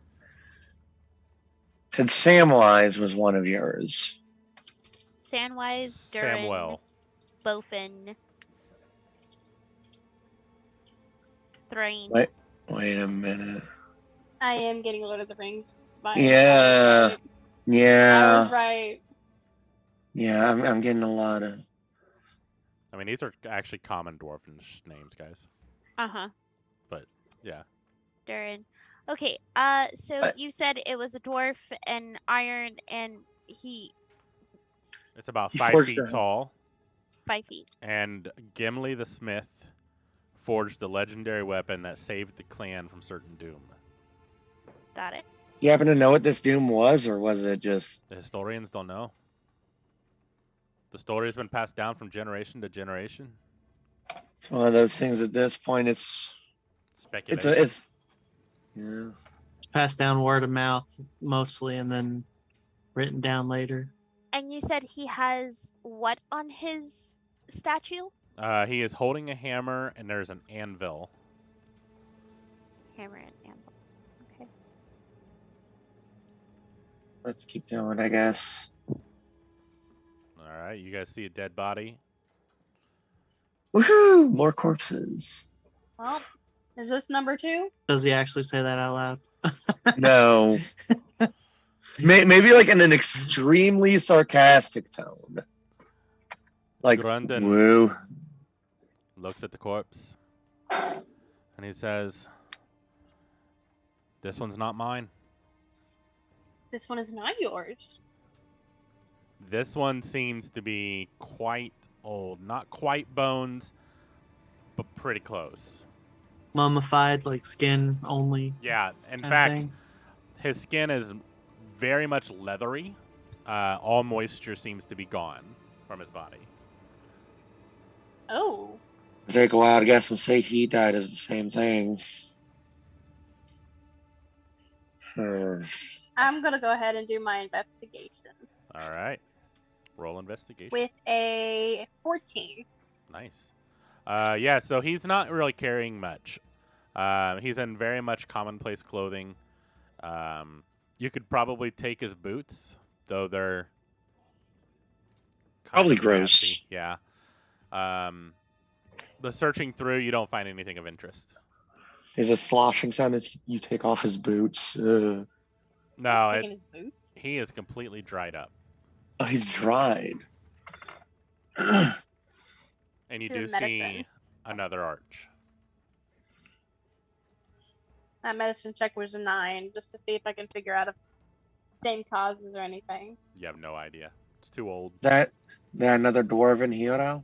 Said Samwise was one of yours. Sandwise, Durin, Samwell. Bofin, Thrain. Wait a minute. I am getting Lord of the Rings. vibes. Yeah. I Yeah. was right. Yeah, I'm getting a lot of. I mean, these are actually common dwarfish names, guys. Uh-huh. Yeah. Durin. Okay, so But- you said it was a dwarf and iron and he It's about He 5 forged feet her. tall. 5 feet. And Gimli the smith forged the legendary weapon that saved the clan from certain doom. Got it. You happen to know what this doom was, or was it just? The historians don't know. The story has been passed down from generation to generation. It's one of those things. At this point, it's Speculation. yeah. It's passed down word of mouth mostly, and then written down later. And you said he has what on his statue? He is holding a hammer, and there's an anvil. Hammer and anvil. Okay. Let's keep going, I guess. All right, you guys see a dead body. Woohoo! More corpses. Well, is this number 2? Does he actually say that out loud? No. Maybe like in an extremely sarcastic tone. Like, Grundon woo. looks at the corpse, and he says, "This one's not mine. This one is not yours. This one seems to be quite old. Not quite bones, but pretty close." Mummified, like skin only. Yeah, in kinda fact, thing? his skin is very much leathery. All moisture seems to be gone from his body. Oh. Take a wild guess and say he died of the same thing. I'm going to go ahead and do my investigation All right. Roll investigation. with a 14. Nice. Yeah, so he's not really carrying much. He's in very much commonplace clothing. You could probably take his boots, though they're kind Probably of gross. nasty. Yeah. But searching through, you don't find anything of interest. There's a sloshing sound as you take off his boots. No, Taking his boots. he is completely dried up. Oh, he's dried. And you Do do see medicine. another arch. That medicine check was a 9, just to see if I can figure out if same causes or anything. You have no idea. It's too old. That another dwarven hero?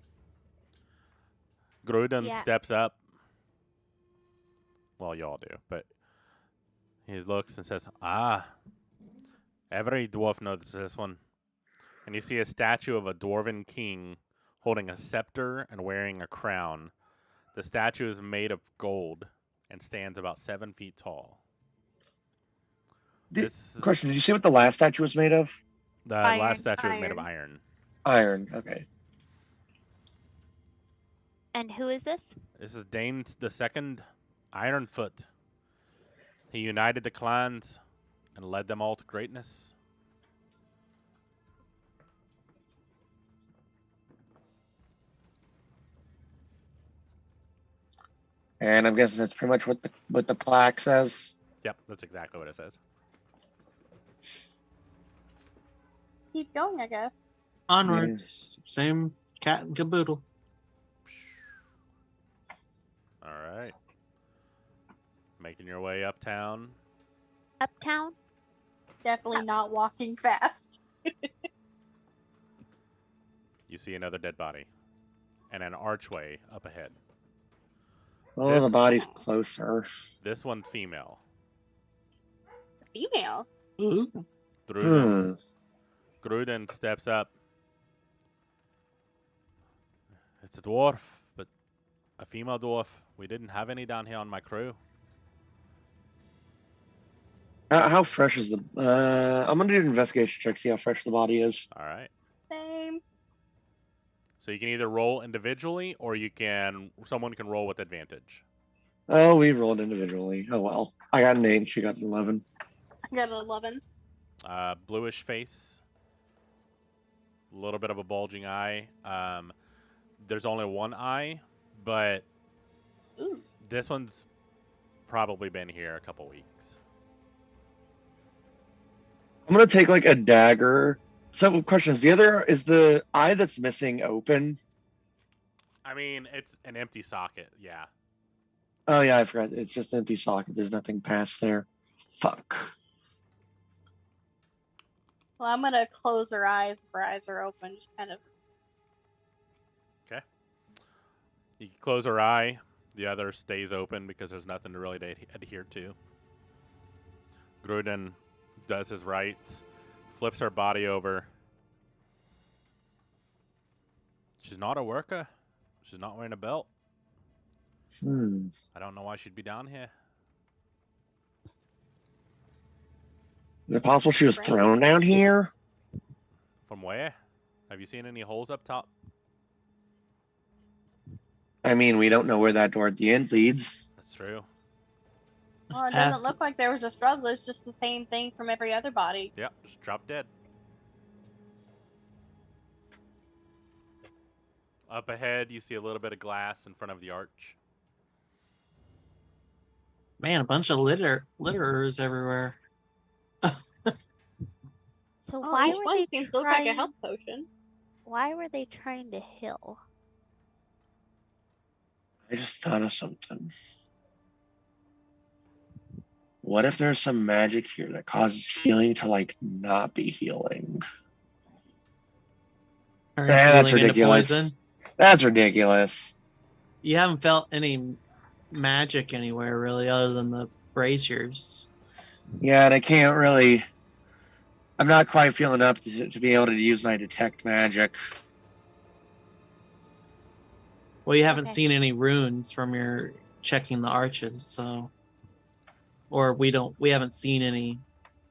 Gruden Yeah. steps up. Well, y'all do, but he looks and says, every dwarf knows this one. And you see a statue of a dwarven king holding a scepter and wearing a crown. The statue is made of gold and stands about 7 feet tall. This is- Question, did you see what the last statue was made of? The Iron, last statue is made of iron. Iron, okay. And who is this? This is Dane II, Ironfoot. He united the clans and led them all to greatness. And I'm guessing that's pretty much what the plaque says. Yep, that's exactly what it says. Keep going, I guess. Onwards. Same cat and caboodle. All right. Making your way uptown. Uptown? Definitely not walking fast. You see another dead body and an archway up ahead. Oh, the This- body's closer. This one female. Female. Ooh. Gruden, Gruden steps up. It's a dwarf, but a female dwarf. We didn't have any down here on my crew. How fresh is the? I'm gonna do an investigation check, see how fresh the body is. All right. Same. So you can either roll individually or someone can roll with advantage. Oh, we rolled individually. Oh well, I got an 8. She got an 11. I got an 11. Bluish face. A little bit of a bulging eye. There's only one eye, but Ooh. this one's probably been here a couple weeks. I'm gonna take like a dagger. So, question is the eye that's missing open? I mean, it's an empty socket, yeah. Oh yeah, I forgot. It's just an empty socket. There's nothing past there. Fuck. Well, I'm gonna close her eyes if her eyes are open. Just kind of. You can close her eye. The other stays open because there's nothing to really adhere to. Gruden does his rights, flips her body over. She's not a worker. She's not wearing a belt. I don't know why she'd be down here. Is it possible she was thrown down here? From where? Have you seen any holes up top? I mean, we don't know where that door at the end leads. That's true. This Well, it path- doesn't look like there was a struggle. It's just the same thing from every other body. Yep, just drop dead. Up ahead, you see a little bit of glass in front of the arch. Man, a bunch of litterers everywhere. So Oh, why each were one they seems to look like a trying? health potion. Why were they trying to heal? I just thought of something. What if there's some magic here that causes healing to like not be healing? Turns That's healing into ridiculous. poison. That's ridiculous. You haven't felt any magic anywhere really, other than the braziers. Yeah, and I can't really. I'm not quite feeling up to be able to use my detect magic. Well, you haven't Okay. seen any runes from your checking the arches, so, or we haven't seen any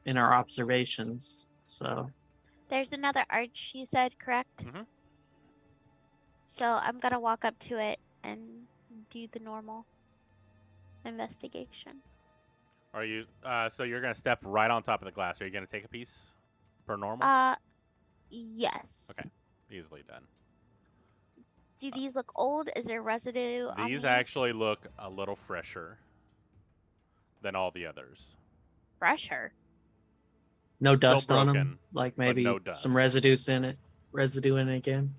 in our observations. So There's another arch, you said, correct? Mhm. So I'm gonna walk up to it and do the normal investigation. Are you? So you're gonna step right on top of the glass. Are you gonna take a piece per normal? Yes. Okay. Easily done. Do these look old? Is there residue on These these? actually look a little fresher than all the others. Fresher. no Still dust on them, broken, like but maybe no dust. some residue in it again.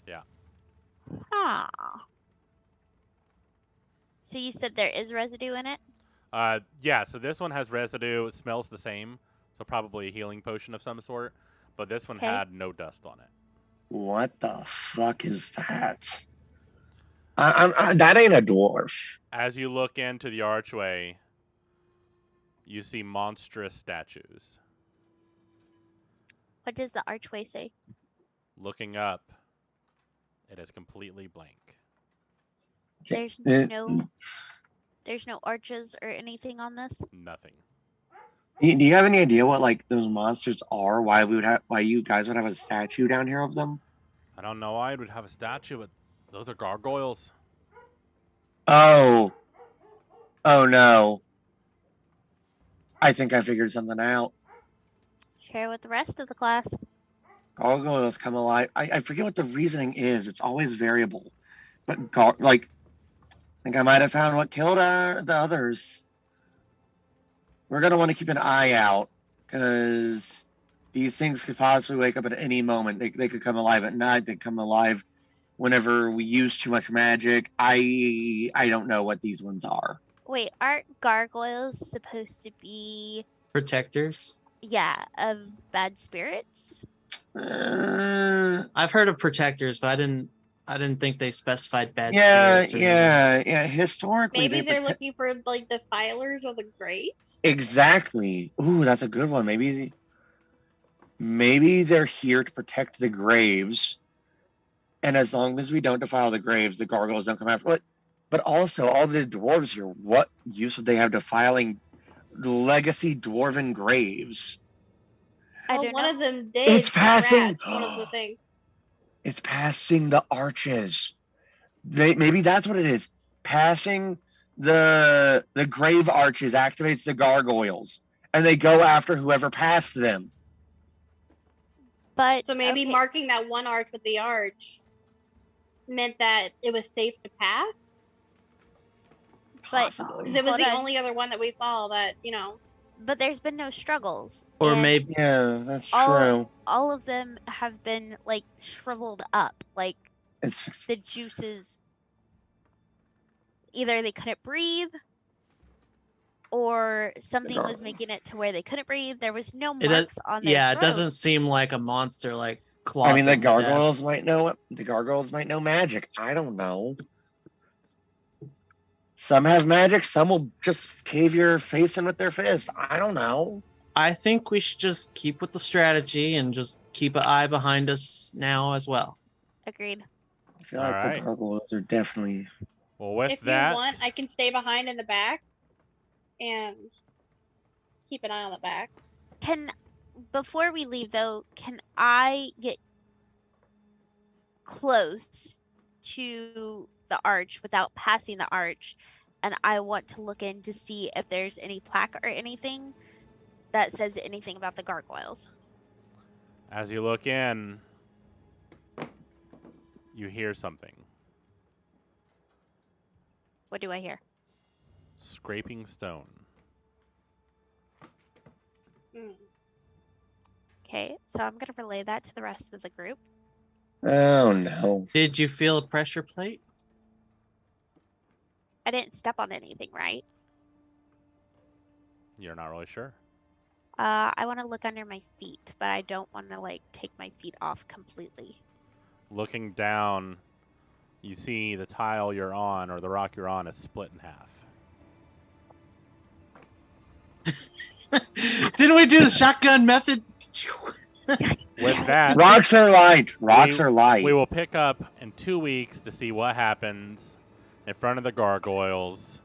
Ah. So you said there is residue in it? Yeah. So this one has residue. It smells the same. So probably a healing potion of some sort. But this one Okay. had no dust on it. What the fuck is that? That ain't a dwarf. As you look into the archway, you see monstrous statues. What does the archway say? Looking up, it is completely blank. There's Eh, there's no arches or anything on this? Nothing. Do you have any idea what like those monsters are? Why you guys would have a statue down here of them? I don't know why it would have a statue, but those are gargoyles. Oh no! I think I figured something out. Share with the rest of the class. Gargoyles come alive. I forget what the reasoning is. It's always variable, but I think I might have found what killed the others. We're gonna want to keep an eye out because these things could possibly wake up at any moment. They could come alive at night. They come alive whenever we use too much magic. I don't know what these ones are. Wait, aren't gargoyles supposed to be, Protectors. yeah, of bad spirits? I've heard of protectors, but I didn't think they specified bad Yeah. spirits. or anything. Historically, Maybe they're protect- looking for like the filers of the graves. Exactly. Ooh, that's a good one. Maybe they're here to protect the graves, and as long as we don't defile the graves, the gargoyles don't come after. But also, all the dwarves here, what use would they have defiling legacy dwarven graves? I Well, don't one know. of them did. It's passing- scratch one of the things. It's passing the arches. Maybe that's what it is. Passing the grave arches activates the gargoyles, and they go after whoever passed them. But So maybe okay, marking that one arch with the arch meant that it was safe to pass. But- Possibly. Because it was Hold the on. only other one that we saw that, but there's been no struggles. Or and maybe Yeah, that's all- true. all of them have been like shriveled up, like It's the juices. Either they couldn't breathe, or something was making it to where they couldn't breathe. There was no It marks on their yeah, it throat. doesn't seem like a monster like clawed I mean, the them to death. gargoyles might know magic. I don't know. Some have magic. Some will just cave your face in with their fist. I don't know. I think we should just keep with the strategy and just keep an eye behind us now as well. Agreed. I feel All like right. the gargoyles are definitely. Well, with If that, you want, I can stay behind in the back and keep an eye on the back. Before we leave though, can I get close to the arch without passing the arch? And I want to look in to see if there's any plaque or anything that says anything about the gargoyles. as you look in, you hear something. What do I hear? Scraping stone. Mm. Okay, so I'm gonna relay that to the rest of the group. Oh no. Did you feel a pressure plate? I didn't step on anything, right? You're not really sure. I want to look under my feet, but I don't want to like take my feet off completely. Looking down, you see the tile you're on, or the rock you're on, is split in half. Didn't we do the shotgun method? With that, Rocks are light. Rocks are light. we will pick up in 2 weeks to see what happens in front of the gargoyles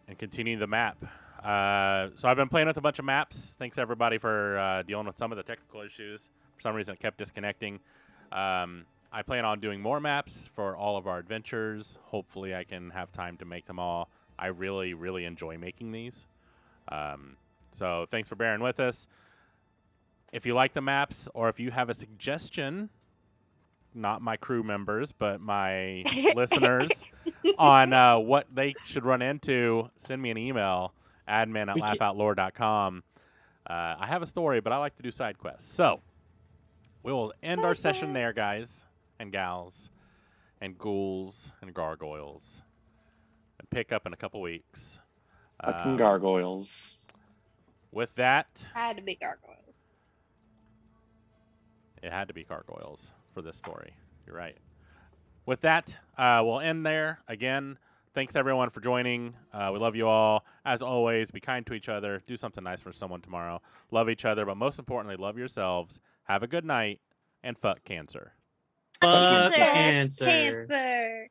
and continue the map. So I've been playing with a bunch of maps. Thanks everybody for dealing with some of the technical issues. For some reason, it kept disconnecting. I plan on doing more maps for all of our adventures. Hopefully, I can have time to make them all. I really, really enjoy making these. So thanks for bearing with us. If you like the maps, or if you have a suggestion, not my crew members, but my listeners, on what they should run into, send me an email, admin@laughoutloud.com. I have a story, but I like to do side quests. So we will end our session there, guys and gals and ghouls and gargoyles, and pick up in a couple weeks. Fucking gargoyles. With that, Had to be gargoyles. it had to be gargoyles for this story. You're right. With that, we'll end there. Again, thanks everyone for joining. We love you all. As always, be kind to each other. Do something nice for someone tomorrow. Love each other, but most importantly, love yourselves. Have a good night, and fuck cancer. Fuck Cancer. cancer. Cancer.